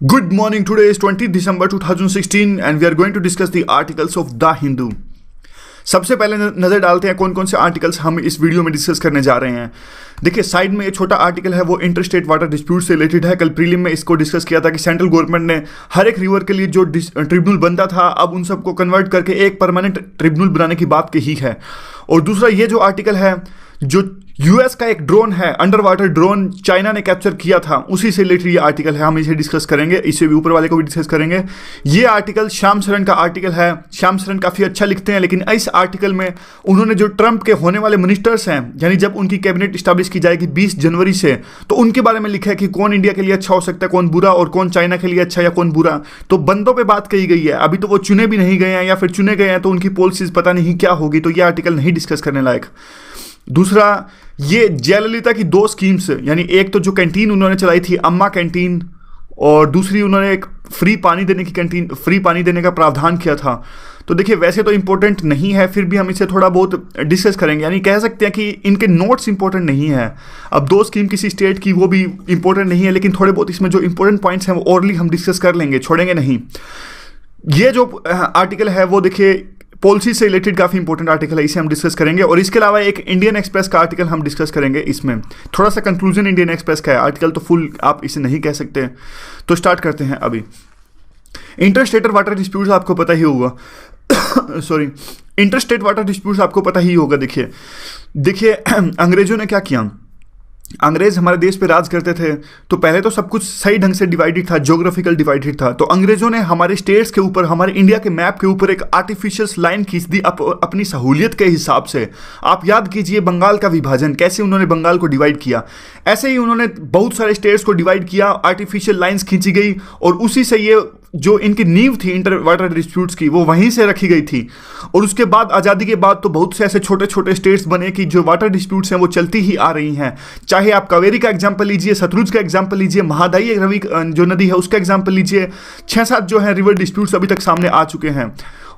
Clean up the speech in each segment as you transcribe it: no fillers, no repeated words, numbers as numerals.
Good morning. Today is 20th December 2016 and we are going to discuss the articles of The Hindu. सबसे पहले नज़र डालते हैं कौन कौन से आर्टिकल्स हम इस वीडियो में डिस्कस करने जा रहे हैं। देखिए साइड में ये छोटा आर्टिकल है वो इंटर स्टेट वाटर डिस्प्यूट से रिलेटेड है। कल प्रीलिम में इसको डिस्कस किया था कि सेंट्रल गवर्नमेंट ने हर एक रिवर के लिए जो ट्रिब्यूनल बनता था अब उन सबको कन्वर्ट करके एक परमानेंट ट्रिब्यूनल बनाने की बात कही है। और दूसरा ये जो आर्टिकल है जो यूएस का एक ड्रोन है अंडर वाटर ड्रोन चाइना ने कैप्चर किया था उसी से रिलेटेड ये आर्टिकल है, हम इसे डिस्कस करेंगे, इससे भी ऊपर वाले को भी डिस्कस करेंगे। ये आर्टिकल श्याम शरण का आर्टिकल है। श्याम शरण काफ़ी अच्छा लिखते हैं लेकिन इस आर्टिकल में उन्होंने जो ट्रंप के होने वाले मिनिस्टर्स हैं यानी जब उनकी कैबिनेट स्टैब्लिश की जाएगी 20 जनवरी से तो उनके बारे में लिखा है कि कौन इंडिया के लिए अच्छा हो सकता है कौन बुरा और कौन चाइना के लिए अच्छा या कौन बुरा। तो बंदों पर बात कही गई है, अभी तो वो चुने भी नहीं गए हैं या फिर चुने गए हैं तो उनकी पॉलिसीज पता नहीं क्या होगी, तो ये आर्टिकल नहीं डिस्कस करने लायक। दूसरा ये जयललिता की दो स्कीम्स यानी एक तो जो कैंटीन उन्होंने चलाई थी अम्मा कैंटीन और दूसरी उन्होंने एक फ्री पानी देने की कैंटीन फ्री पानी देने का प्रावधान किया था। तो देखिए वैसे तो इंपॉर्टेंट नहीं है फिर भी हम इसे थोड़ा बहुत डिस्कस करेंगे, यानी कह सकते हैं कि इनके नोट्स इंपॉर्टेंट नहीं है। अब दो स्कीम किसी स्टेट की वो भी इंपॉर्टेंट नहीं है लेकिन थोड़े बहुत इसमें जो इंपॉर्टेंट पॉइंट्स हैं वो ओरली हम डिस्कस कर लेंगे, छोड़ेंगे नहीं। ये जो आर्टिकल है वो देखिए पॉलिसी से रिलेटेड काफ़ी इंपॉर्टेंट आर्टिकल है, इसे हम डिस्कस करेंगे। और इसके अलावा एक इंडियन एक्सप्रेस का आर्टिकल हम डिस्कस करेंगे। इसमें थोड़ा सा कंक्लूजन इंडियन एक्सप्रेस का है, आर्टिकल तो फुल आप इसे नहीं कह सकते। तो स्टार्ट करते हैं। अभी इंटरस्टेट वाटर डिस्प्यूट्स आपको पता ही होगा सॉरी इंटरस्टेट वाटर डिस्प्यूट्स आपको पता ही होगा। देखिए अंग्रेजों ने क्या किया, अंग्रेज हमारे देश पे राज करते थे तो पहले तो सब कुछ सही ढंग से डिवाइडेड था, ज्योग्राफिकल डिवाइडेड था। तो अंग्रेजों ने हमारे स्टेट्स के ऊपर हमारे इंडिया के मैप के ऊपर एक आर्टिफिशियल लाइन खींच दी अपनी सहूलियत के हिसाब से। आप याद कीजिए बंगाल का विभाजन, कैसे उन्होंने बंगाल को डिवाइड किया, ऐसे ही उन्होंने बहुत सारे स्टेट्स को डिवाइड किया, आर्टिफिशियल लाइन्स खींची गई और उसी से ये जो इनकी नींव थी इंटर वाटर डिस्प्यूट्स की वो वहीं से रखी गई थी। और उसके बाद आज़ादी के बाद तो बहुत से ऐसे छोटे छोटे स्टेट्स बने कि जो वाटर डिस्प्यूट्स हैं वो चलती ही आ रही हैं। चाहे आप कावेरी का एग्जांपल लीजिए, सतलुज का एग्जांपल लीजिए, महादाई रवि जो नदी है उसका एग्जांपल लीजिए, 6-7 जो है रिवर डिस्प्यूट्स अभी तक सामने आ चुके हैं।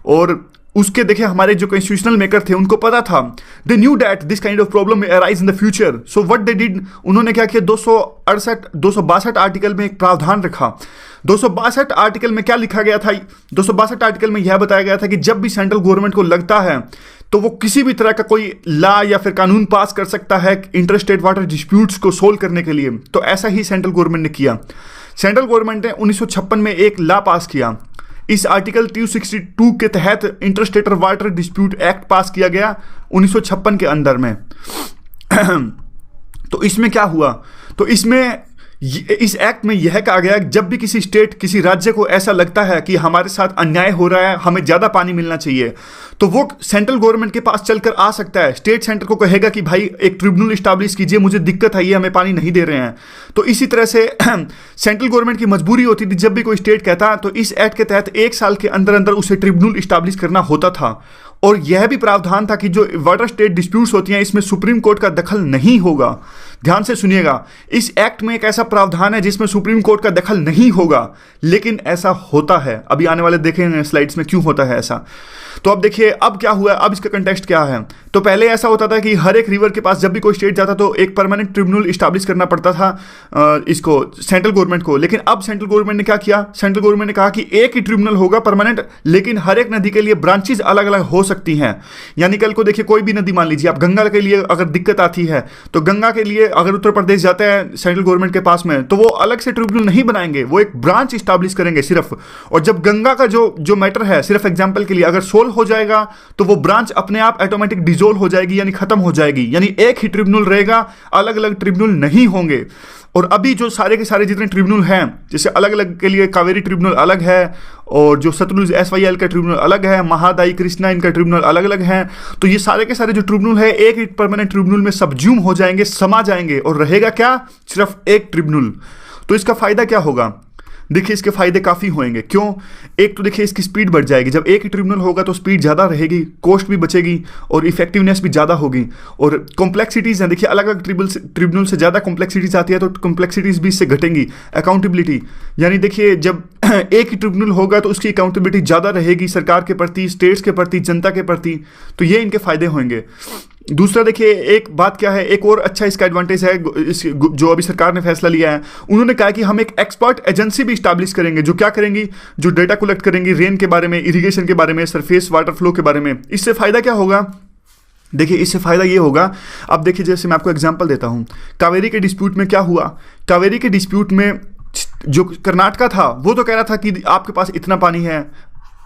और उसके देखिए हमारे जो कॉन्स्टिट्यूशनल मेकर थे उनको पता था, they knew that this kind of problem may arise in the future. So what they did, उन्होंने क्या किया 262 आर्टिकल में एक प्रावधान रखा। 262 आर्टिकल में क्या लिखा गया था, 262 आर्टिकल में यह बताया गया था कि जब भी सेंट्रल गवर्नमेंट को लगता है तो वो किसी भी तरह का कोई लॉ या फिर कानून पास कर सकता है इंटरस्टेट वाटर डिस्प्यूट्स को सोल्व करने के लिए। तो ऐसा ही सेंट्रल गवर्नमेंट ने किया। सेंट्रल गवर्नमेंट ने 1956 में एक लॉ पास किया। इस आर्टिकल 262 के तहत इंटरस्टेट वाटर डिस्प्यूट एक्ट पास किया गया 1956 के अंदर में। तो इसमें क्या हुआ, तो इसमें इस एक्ट में यह कहा गया जब भी किसी स्टेट किसी राज्य को ऐसा लगता है कि हमारे साथ अन्याय हो रहा है, हमें ज़्यादा पानी मिलना चाहिए, तो वो सेंट्रल गवर्नमेंट के पास चलकर आ सकता है। स्टेट सेंटर को कहेगा कि भाई एक ट्रिब्यूनल इस्टेब्लिश कीजिए, मुझे दिक्कत है, ये हमें पानी नहीं दे रहे हैं। तो इसी तरह से सेंट्रल गवर्नमेंट की मजबूरी होती थी जब भी कोई स्टेट कहता तो इस एक्ट के तहत 1 साल के अंदर अंदर उसे ट्रिब्यूनल इस्टेब्लिश करना होता था। और यह भी प्रावधान था कि जो वाटर स्टेट डिस्प्यूट्स होती हैं इसमें सुप्रीम कोर्ट का दखल नहीं होगा। ध्यान से सुनिएगा, इस एक्ट में एक ऐसा प्रावधान है जिसमें सुप्रीम कोर्ट का दखल नहीं होगा, लेकिन ऐसा होता है। अभी आने वाले देखेंगे स्लाइड्स में क्यों होता है ऐसा। तो अब देखिए अब क्या हुआ, अब इसका कंटेक्स्ट क्या है। तो पहले ऐसा होता था कि हर एक रिवर के पास जब भी कोई स्टेट जाता तो एक परमानेंट ट्रिब्यूनल इस्टेब्लिश करना पड़ता था इसको सेंट्रल गवर्नमेंट को। लेकिन अब सेंट्रल गवर्नमेंट ने क्या किया, सेंट्रल गवर्नमेंट ने कहा कि एक ही ट्रिब्यूनल होगा परमानेंट, लेकिन हर एक नदी के लिए ब्रांचेज अलग अलग हो सकती हैं। यानी कल को देखिए कोई भी नदी, मान लीजिए आप गंगा के लिए अगर दिक्कत आती है तो गंगा के लिए अगर उत्तर प्रदेश जाता है सेंट्रल गवर्नमेंट के पास में तो वो अलग से ट्रिब्यूनल नहीं बनाएंगे, वो एक ब्रांच इस्टेब्लिश करेंगे सिर्फ। और जब गंगा का जो मैटर है सिर्फ एग्जाम्पल के लिए अगर सोल्व हो जाएगा तो वो ब्रांच अपने आप ऑटोमेटिक डिसॉल्व हो जाएगी यानी खत्म हो जाएगी, यानी एक ही ट्रिब्यूनल रहेगा, अलग अलग ट्रिब्यूनल नहीं होंगे। और अभी जो सारे के सारे जितने ट्रिब्यूनल हैं, जैसे अलग अलग के लिए कावेरी ट्रिब्यूनल अलग है और जो सतलुज SYL का ट्रिब्यूनल अलग है, महादाई कृष्णा इनका ट्रिब्यूनल अलग अलग हैं। तो ये सारे के सारे जो ट्रिब्यूनल है एक ही परमानेंट ट्रिब्यूनल में सबज्यूम हो जाएंगे, समा जाएंगे और रहेगा क्या, सिर्फ एक ट्रिब्यूनल। तो इसका फायदा क्या होगा, देखिए इसके फायदे काफ़ी होंगे। क्यों, एक तो देखिए इसकी स्पीड बढ़ जाएगी, जब एक ही ट्रिब्यूनल होगा तो स्पीड ज़्यादा रहेगी, कॉस्ट भी बचेगी और इफेक्टिवनेस भी ज़्यादा होगी। और कॉम्प्लेक्सिटीज़ हैं, देखिए अलग अलग ट्रिब्यूनल से ज़्यादा कॉम्प्लेक्सिटीज़ आती है तो कॉम्प्लेक्सिटीज़ भी इससे घटेंगी। अकाउंटेबिलिटी, यानी देखिए जब एक ही ट्रिब्यूनल होगा तो उसकी अकाउंटेबिलिटी ज़्यादा रहेगी सरकार के प्रति, स्टेट्स के प्रति, जनता के प्रति। तो ये इनके फ़ायदे होंगे। दूसरा देखिए एक बात क्या है, एक और अच्छा इसका एडवांटेज है जो अभी सरकार ने फैसला लिया है, उन्होंने कहा कि हम एक एक्सपर्ट एजेंसी भी स्टैब्लिश करेंगे जो क्या करेंगी, जो डेटा कलेक्ट करेंगी रेन के बारे में, इरिगेशन के बारे में, सरफेस वाटर फ्लो के बारे में। इससे फायदा क्या होगा, देखिए इससे फायदा ये होगा, अब देखिए जैसे मैं आपको एग्जांपल देता हूं, कावेरी के डिस्प्यूट में क्या हुआ, कावेरी के डिस्प्यूट में जो कर्नाटका था वो तो कह रहा था कि आपके पास इतना पानी है,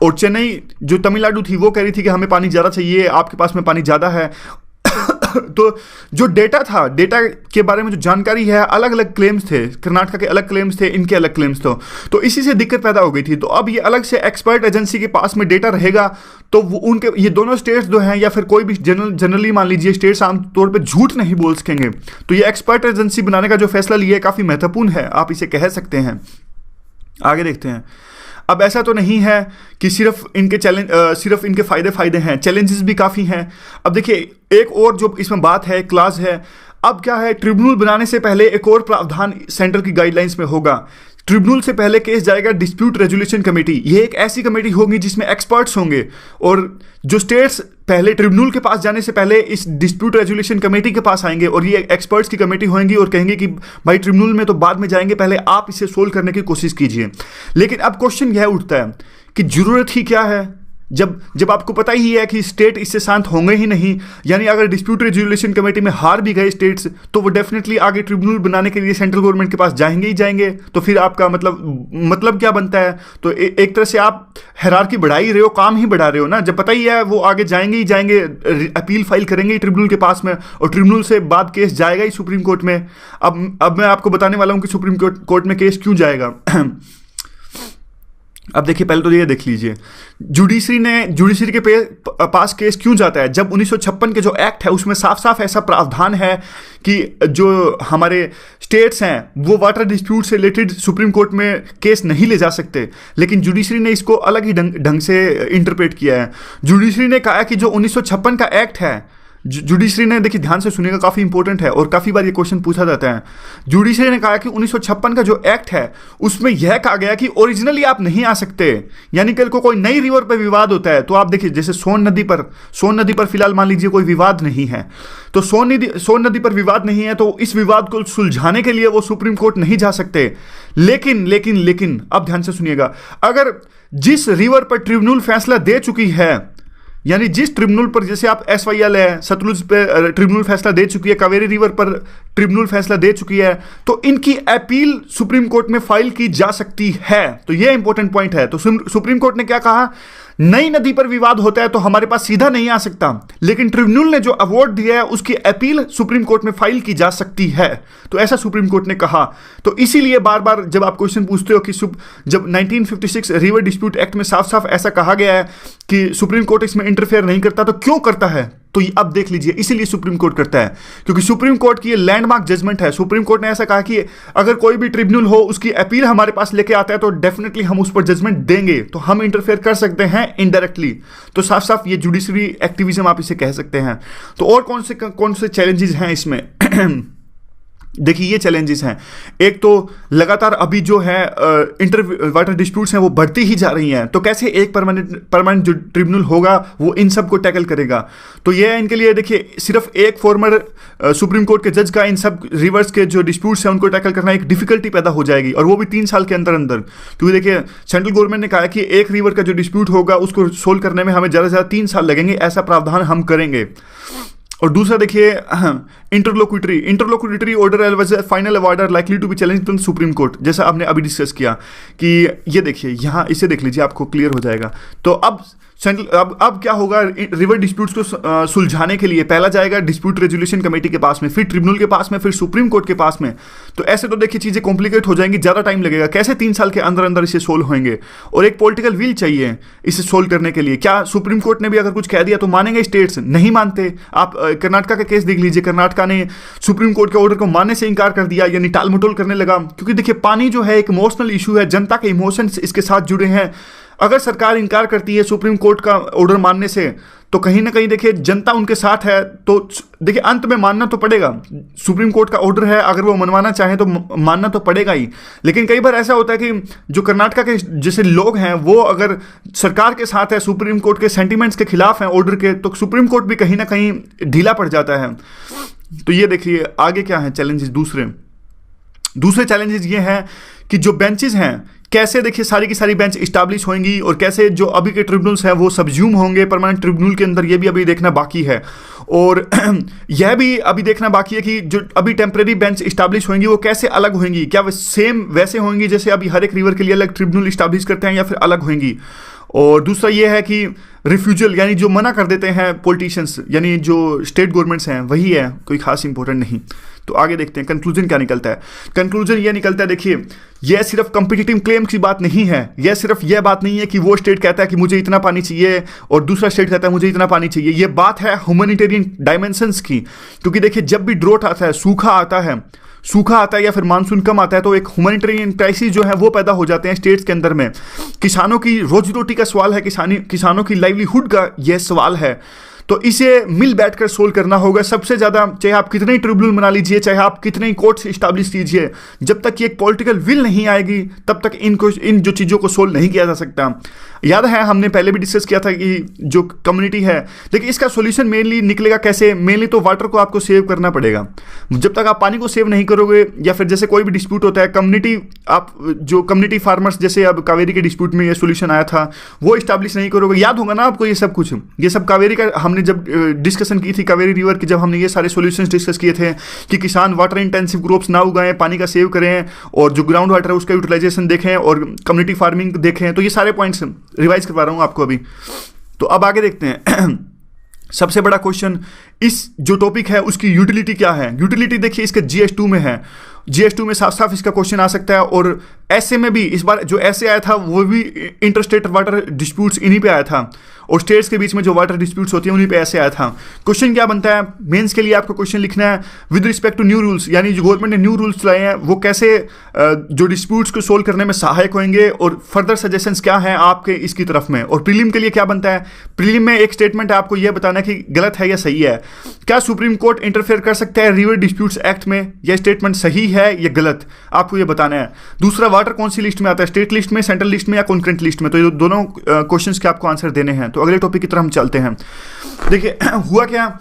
और चेन्नई जो तमिलनाडु थी वो कह रही थी कि हमें पानी ज़्यादा चाहिए, आपके पास में पानी ज़्यादा है। तो जो डेटा था, डेटा के बारे में जो जानकारी है, अलग अलग क्लेम्स थे, कर्नाटका के अलग क्लेम्स थे, इनके अलग क्लेम्स थे, तो इसी से दिक्कत पैदा हो गई थी। तो अब ये अलग से एक्सपर्ट एजेंसी के पास में डेटा रहेगा, तो वो उनके ये दोनों स्टेट्स जो हैं या फिर कोई भी जनरली मान लीजिए स्टेट्स आमतौर पे झूठ नहीं बोल सकेंगे। तो ये एक्सपर्ट एजेंसी बनाने का जो फैसला लिया है काफ़ी महत्वपूर्ण है, आप इसे कह सकते हैं। आगे देखते हैं। अब ऐसा तो नहीं है कि सिर्फ इनके फायदे हैं, चैलेंजेस भी काफ़ी हैं। अब देखिए एक और जो इसमें बात है, क्लास है, अब क्या है, ट्रिब्यूनल बनाने से पहले एक और प्रावधान सेंटर की गाइडलाइंस में होगा। ट्रिब्यूनल से पहले केस जाएगा डिस्प्यूट रेजोल्यूशन कमेटी। ये एक ऐसी कमेटी होगी जिसमें एक्सपर्ट्स होंगे, और जो स्टेट्स पहले ट्रिब्यूनल के पास जाने से पहले इस डिस्प्यूट रेजोल्यूशन कमेटी के पास आएंगे, और ये एक्सपर्ट्स की कमेटी होंगी और कहेंगे कि भाई ट्रिब्यूनल में तो बाद में जाएंगे, पहले आप इसे सोल्व करने की कोशिश कीजिए। लेकिन अब क्वेश्चन यह उठता है कि जरूरत ही क्या है, जब आपको पता ही है कि स्टेट इससे शांत होंगे ही नहीं, यानी अगर डिस्प्यूट रेजोल्यूशन कमेटी में हार भी गए स्टेट्स, तो वो डेफिनेटली आगे ट्रिब्यूनल बनाने के लिए सेंट्रल गवर्नमेंट के पास जाएंगे ही जाएंगे। तो फिर आपका मतलब क्या बनता है, तो एक तरह से आप हायरार्की बढ़ा ही रहे हो, काम ही बढ़ा रहे हो ना। जब पता ही है वो आगे जाएंगे ही जाएंगे, अपील फाइल करेंगे ही ट्रिब्यूनल के पास में, और ट्रिब्यूनल से बाद केस जाएगा ही सुप्रीम कोर्ट में। अब मैं आपको बताने वाला हूँ कि सुप्रीम कोर्ट में केस क्यों जाएगा। अब देखिए पहले तो ये देख लीजिए, जुडिशरी के पास केस क्यों जाता है। जब 1956 के जो एक्ट है उसमें साफ साफ ऐसा प्रावधान है कि जो हमारे स्टेट्स हैं वो वाटर डिस्प्यूट से रिलेटेड सुप्रीम कोर्ट में केस नहीं ले जा सकते, लेकिन जुडिशरी ने इसको अलग ही ढंग से इंटरप्रेट किया है। जुडिशरी ने कहा कि जो 1956 का एक्ट है, जुडिशरी ने, देखिए ध्यान से सुनिएगा, काफ़ी इंपॉर्टेंट है और काफ़ी बार ये क्वेश्चन पूछा जाता है। जुडिशरी ने कहा कि 1956 का जो एक्ट है उसमें यह कहा गया कि ओरिजिनली आप नहीं आ सकते, यानी कल को कोई नई रिवर पर विवाद होता है, तो आप देखिए जैसे सोन नदी पर फिलहाल मान लीजिए कोई विवाद नहीं है, तो सोन नदी पर विवाद नहीं है, तो इस विवाद को सुलझाने के लिए वो सुप्रीम कोर्ट नहीं जा सकते। लेकिन अब ध्यान से सुनिएगा, अगर जिस रिवर पर ट्रिब्यूनल फैसला दे चुकी है, यानी जिस ट्रिब्यूनल पर, जैसे आप SYL है, सतलुज पे ट्रिब्यूनल फैसला दे चुकी है, कावेरी रिवर पर ट्रिब्यूनल फैसला दे चुकी है, तो इनकी अपील सुप्रीम कोर्ट में फाइल की जा सकती है। तो यह इंपॉर्टेंट पॉइंट है। तो सुप्रीम कोर्ट ने क्या कहा, नई नदी पर विवाद होता है तो हमारे पास सीधा नहीं आ सकता, लेकिन ट्रिब्यूनल ने जो अवार्ड दिया है उसकी अपील सुप्रीम कोर्ट में फाइल की जा सकती है। तो ऐसा सुप्रीम कोर्ट ने कहा। तो इसीलिए बार बार जब आप क्वेश्चन पूछते हो कि जब 1956 रिवर डिस्प्यूट एक्ट में साफ साफ ऐसा कहा गया है कि सुप्रीम कोर्ट इसमें इंटरफेयर नहीं करता, तो क्यों करता है, तो अब देख लीजिए, इसीलिए सुप्रीम कोर्ट करता है क्योंकि सुप्रीम कोर्ट की ये लैंडमार्क जजमेंट है। सुप्रीम कोर्ट ने ऐसा कहा कि अगर कोई भी ट्रिब्यूनल हो उसकी अपील हमारे पास लेके आता है तो डेफिनेटली हम उस पर जजमेंट देंगे, तो हम इंटरफेयर कर सकते हैं इनडायरेक्टली। तो साफ साफ ये जुडिशरी एक्टिविज्म आप इसे कह सकते हैं। तो और कौन से चैलेंजेस हैं इसमें देखिए ये चैलेंजेस हैं। एक तो लगातार अभी जो है इंटर वाटर डिस्प्यूट्स हैं वो बढ़ती ही जा रही हैं, तो कैसे एक परमानेंट जो ट्रिब्यूनल होगा वो इन सब को टैकल करेगा। तो ये है इनके लिए, देखिए सिर्फ एक फॉर्मर सुप्रीम कोर्ट के जज का इन सब रिवर्स के जो डिस्प्यूट्स हैं उनको टैकल करना एक डिफिकल्टी पैदा हो जाएगी, और वो भी 3 साल के अंदर। क्योंकि देखिए सेंट्रल गवर्नमेंट ने कहा कि एक रिवर का जो डिस्प्यूट होगा उसको सोल्व करने में हमें ज़्यादा से ज़्यादा 3 साल लगेंगे, ऐसा प्रावधान हम करेंगे। और दूसरा देखिए interlocutory order as a final order likely to be challenged in Supreme Court, जैसा आपने अभी डिस्कस किया कि ये देखिए यहाँ इसे देख लीजिए, आपको क्लियर हो जाएगा। तो अब क्या होगा, रिवर डिस्प्यूट्स को सुलझाने के लिए पहला जाएगा डिस्प्यूट रेजोल्यूशन कमेटी के पास में, फिर ट्रिब्यूनल के पास में, फिर सुप्रीम कोर्ट के पास में। तो ऐसे तो देखिए चीज़ें कॉम्प्लिकेट हो जाएंगी, ज़्यादा टाइम लगेगा। कैसे 3 साल के अंदर इसे सोल्व होंगे, और एक पॉलिटिकल विल चाहिए इसे सोल्व करने के लिए। क्या सुप्रीम कोर्ट ने भी अगर कुछ कह दिया तो मानेंगे स्टेट्स? नहीं मानते। आप कर्नाटका का केस देख लीजिए, कर्नाटका ने सुप्रीम कोर्ट के ऑर्डर को मानने से इनकार कर दिया, यानी टाल मटोल करने लगा। क्योंकि देखिए पानी जो है एक इमोशनल इशू है, जनता के इमोशंस इसके साथ जुड़े हैं। अगर सरकार इनकार करती है सुप्रीम कोर्ट का ऑर्डर मानने से, तो कहीं ना कहीं देखिए जनता उनके साथ है, तो देखिए अंत में मानना तो पड़ेगा। सुप्रीम कोर्ट का ऑर्डर है, अगर वो मनवाना चाहें तो मानना तो पड़ेगा ही। लेकिन कई बार ऐसा होता है कि जो कर्नाटका के जैसे लोग हैं वो अगर सरकार के साथ है, सुप्रीम कोर्ट के सेंटिमेंट्स के खिलाफ हैं ऑर्डर के, तो सुप्रीम कोर्ट भी कहीं ना कहीं ढीला पड़ जाता है। तो ये देखिए आगे क्या है चैलेंजेस। दूसरे चैलेंजेस ये हैं कि जो बेंचेस हैं कैसे देखिए सारी की सारी बेंच इस्टेब्लिश होंगी और कैसे जो अभी के ट्रिब्यूनल्स हैं वो सबज्यूम होंगे परमानेंट ट्रिब्यूनल के अंदर, ये भी अभी देखना बाकी है। और यह भी अभी देखना बाकी है कि जो अभी टेम्परेरी बेंच इस्टेब्लिश होंगी वो कैसे अलग होंगी, क्या वे सेम वैसे होंगी जैसे अभी हर एक रिवर के लिए अलग ट्रिब्यूनल इस्टेब्लिश करते हैं या फिर अलग होंगी। और दूसरा ये है कि रिफ्यूजल यानी जो मना कर देते हैं पॉलिटिशियंस यानी जो स्टेट गवर्नमेंट्स हैं वही है, कोई खास इंपॉर्टेंट नहीं। तो आगे देखते हैं कंक्लूजन क्या निकलता है। कंक्लूजन ये निकलता है, देखिए यह सिर्फ कॉम्पिटिटिव क्लेम की बात नहीं है, यह सिर्फ यह बात नहीं है कि वो स्टेट कहता है कि मुझे इतना पानी चाहिए और दूसरा स्टेट कहता है मुझे इतना पानी चाहिए। यह बात है ह्यूमैनिटेरियन डायमेंशंस की, क्योंकि देखिए जब भी ड्रोट आता है, सूखा आता है या फिर मानसून कम आता है, तो एक ह्यूमैनिटेरियन क्राइसिस जो है वो पैदा हो जाते हैं स्टेट्स के अंदर में। किसानों की रोजी रोटी का सवाल है, किसानों की लाइवलीहुड का यह सवाल है, तो इसे मिल बैठकर सोल्व करना होगा। सबसे ज़्यादा चाहे आप कितने ही ट्रिब्यूनल बना लीजिए, चाहे आप कितने ही कोर्ट्स इस्टेब्लिश कीजिए, जब तक ये एक पॉलिटिकल विल नहीं आएगी तब तक इन जो चीज़ों को सोल्व नहीं किया जा सकता। याद है हमने पहले भी डिस्कस किया था कि जो कम्युनिटी है, देखिए इसका सॉल्यूशन मेनली निकलेगा कैसे, मेनली तो वाटर को आपको सेव करना पड़ेगा। जब तक आप पानी को सेव नहीं करोगे या फिर जैसे कोई भी डिस्प्यूट होता है कम्युनिटी, आप जो कम्युनिटी फार्मर्स जैसे अब कावेरी के डिस्प्यूट में ये सॉल्यूशन आया था वो इस्टेब्लिश नहीं करोगे, याद होगा ना आपको ये सब कुछ, ये सब कावेरी का हमने जब डिस्कशन की थी कावेरी रिवर की, जब हमने ये सारे सॉल्यूशंस डिस्कस किए थे कि किसान वाटर इंटेंसिव क्रॉप्स ना उगाएं, पानी का सेव करें और जो ग्राउंड वाटर है उसका यूटिलाइजेशन देखें और कम्युनिटी फार्मिंग देखें। तो ये सारे पॉइंट्स रिवाइज करवा रहा हूं आपको अभी। तो अब आगे देखते हैं सबसे बड़ा क्वेश्चन इस जो टॉपिक है उसकी यूटिलिटी क्या है। यूटिलिटी देखिए इसका GS2 में है, GS2 में साफ साफ इसका क्वेश्चन आ सकता है। और ऐसे में भी इस बार जो ऐसे आया था वो भी इंटरस्टेट वाटर डिस्प्यूट्स इन्हीं पे आया था और स्टेट्स के बीच में जो वाटर डिस्प्यूट्स होती हैं उन्हीं पे ऐसे आया था। क्वेश्चन क्या बनता है मेंस के लिए, आपको क्वेश्चन लिखना है with respect to new rules, यानी जो गवर्नमेंट ने न्यू रूल्स लाए हैं वो कैसे जो डिस्प्यूट्स को सोल्व करने में सहायक होंगे और फर्दर सजेशंस क्या हैं आपके इसकी तरफ में। और प्रीलिम के लिए क्या बनता है, प्रीलिम में एक स्टेटमेंट है, आपको यह बताना है कि गलत है या सही है। क्या सुप्रीम कोर्ट इंटरफेयर कर सकता है रिवर डिस्प्यूट्स एक्ट में, यह स्टेटमेंट सही है या गलत, आपको यह बताना है। दूसरा, वाटर कौन सी लिस्ट में आता है, स्टेट लिस्ट में, सेंट्रल लिस्ट में या कॉन्करेंट लिस्ट में। तो ये दोनों क्वेश्चंस के आपको आंसर देने हैं। तो अगले टॉपिक की तरफ हम चलते हैं। देखिए हुआ क्या,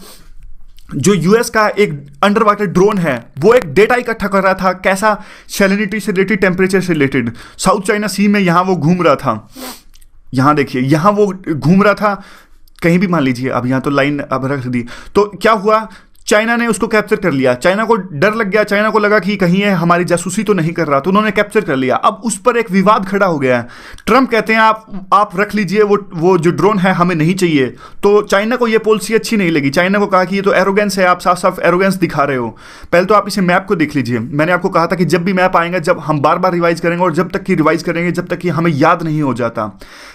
जो यूएस का एक अंडर वाटर ड्रोन है वो एक डेटा इकट्ठा कर रहा था, कैसा, सैलिनिटी से रिलेटेड, टेम्परेचर से रिलेटेड। साउथ चाइना सी में यहां वो घूम रहा था, यहां देखिए यहां वो घूम रहा था, कहीं भी मान लीजिए, अब यहां तो लाइन अब रख दी। तो क्या हुआ, चाइना ने उसको कैप्चर कर लिया। चाइना को डर लग गया, चाइना को लगा कि कहीं ये हमारी जासूसी तो नहीं कर रहा, तो उन्होंने कैप्चर कर लिया। अब उस पर एक विवाद खड़ा हो गया है। ट्रम्प कहते हैं आप रख लीजिए वो जो ड्रोन है, हमें नहीं चाहिए। तो चाइना को ये पॉलिसी अच्छी नहीं लगी। चाइना को कहा कि ये तो एरोगेंस है, आप साफ साफ एरोगेंस दिखा रहे हो। पहले तो आप इसे मैप को देख लीजिए। मैंने आपको कहा था कि जब भी मैप आएगा, जब हम बार बार रिवाइज करेंगे और जब तक कि रिवाइज करेंगे जब तक कि हमें याद नहीं हो जाता।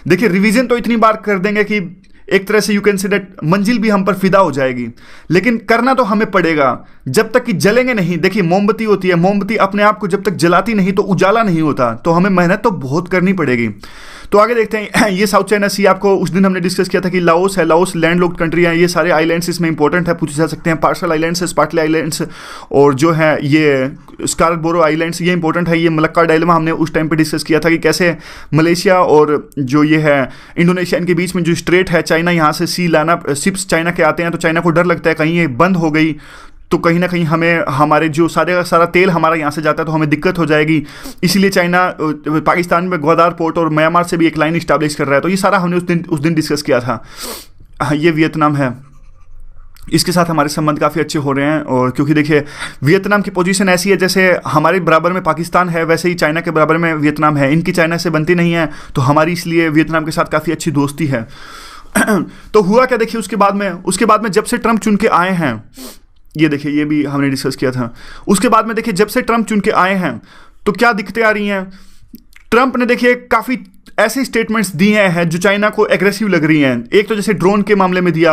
देखिए रिवीजन तो इतनी बार कर देंगे कि एक तरह से यू कैन से दैट मंजिल भी हम पर फिदा हो जाएगी, लेकिन करना तो हमें पड़ेगा जब तक कि जलेंगे नहीं। देखिए मोमबत्ती होती है, मोमबत्ती अपने आप को जब तक जलाती नहीं तो उजाला नहीं होता, तो हमें मेहनत तो बहुत करनी पड़ेगी। तो आगे देखते हैं। ये साउथ चाइना सी, आपको उस दिन हमने डिस्कस किया था कि लाओस है, लाओस लैंडलॉक्ड कंट्री है। ये सारे आइलैंड्स इसमें इंपॉर्टेंट है, पूछे जा सकते हैं। पार्सल आइलैंड्स, स्पार्टले आइलैंड्स और जो है ये स्कारबोरो आइलैंड्स, ये इंपॉर्टेंट है। ये मलक्का डायलेमा हमने उस टाइम पे डिस्कस किया था कि कैसे मलेशिया और जो ये है इंडोनेशिया, इनके बीच में जो स्ट्रेट है, चाइना यहाँ से सी लाना, शिप्स चाइना के आते हैं, तो चाइना को डर लगता है कहीं ये बंद हो गई तो कहीं ना कहीं हमें हमारे जो सारा तेल हमारा यहाँ से जाता है तो हमें दिक्कत हो जाएगी। इसलिए चाइना पाकिस्तान में ग्वादार पोर्ट और म्यांमार से भी एक लाइन इस्टेब्लिश कर रहा है। तो ये सारा हमने उस दिन डिस्कस किया था। ये वियतनाम है, इसके साथ हमारे संबंध काफ़ी अच्छे हो रहे हैं। और क्योंकि देखिए वियतनाम की पोजीशन ऐसी है जैसे हमारे बराबर में पाकिस्तान है, वैसे ही चाइना के बराबर में वियतनाम है। इनकी चाइना से बनती नहीं है, तो हमारी इसलिए वियतनाम के साथ काफ़ी अच्छी दोस्ती है। तो हुआ क्या, देखिए उसके बाद में जब से ट्रम्प चुन के आए हैं, ये देखिए ये भी हमने डिस्कस किया था। उसके बाद में देखिए जब से ट्रम्प चुन के आए हैं तो क्या दिक्कतें आ रही हैं। ट्रम्प ने देखिए काफ़ी ऐसे स्टेटमेंट्स दिए हैं जो चाइना को एग्रेसिव लग रही हैं। एक तो जैसे ड्रोन के मामले में दिया,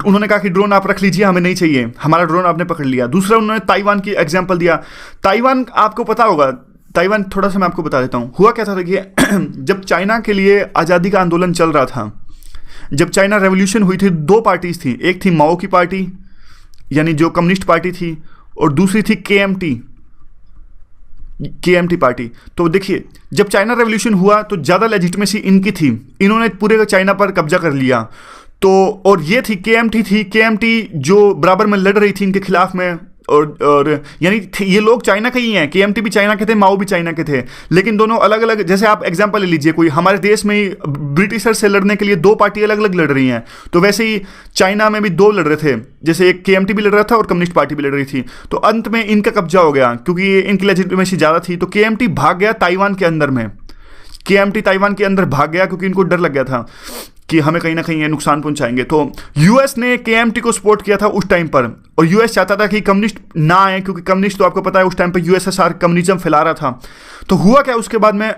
उन्होंने कहा कि ड्रोन आप रख लीजिए, हमें नहीं चाहिए, हमारा ड्रोन आपने पकड़ लिया। दूसरा उन्होंने ताइवान की एग्जांपल दिया। ताइवान आपको पता होगा ताइवान थोड़ा सा मैं आपको बता देता हूँ। हुआ क्या था, देखिए जब चाइना के लिए आज़ादी का आंदोलन चल रहा था, जब चाइना रेवोल्यूशन हुई थी, दो पार्टीज थी, एक थी माओ की पार्टी यानी जो कम्युनिस्ट पार्टी थी, और दूसरी थी केएमटी पार्टी। तो देखिए जब चाइना रेवोल्यूशन हुआ तो ज़्यादा लेजिटिमेसी इनकी थी, इन्होंने पूरे चाइना पर कब्जा कर लिया। तो और ये थी केएमटी जो बराबर में लड़ रही थी इनके खिलाफ में, और यानी ये लोग चाइना के ही हैं, केएमटी भी चाइना के थे, माओ भी चाइना के थे, लेकिन दोनों अलग अलग। जैसे आप एग्जांपल ले लीजिए, कोई हमारे देश में ही ब्रिटिशर से लड़ने के लिए दो पार्टी अलग अलग लड़ रही हैं, तो वैसे ही चाइना में भी दो लड़ रहे थे, जैसे एक केएमटी भी लड़ रहा था और कम्युनिस्ट पार्टी भी लड़ रही थी। तो अंत में इनका कब्जा हो गया क्योंकि इनकी लेजिटिमेसी ज़्यादा थी। तो केएमटी भाग गया ताइवान के अंदर में, केएमटी ताइवान के अंदर भाग गया क्योंकि इनको डर लग गया था कि हमें कहीं ना कहीं ये नुकसान पहुंचाएंगे। तो यूएस ने केएमटी को सपोर्ट किया था उस टाइम पर, और यूएस चाहता था कि कम्युनिस्ट ना आए, क्योंकि कम्युनिस्ट तो आपको पता है उस टाइम पर यूएसएसआर कम्युनिज्म फैला रहा था। तो हुआ क्या उसके बाद में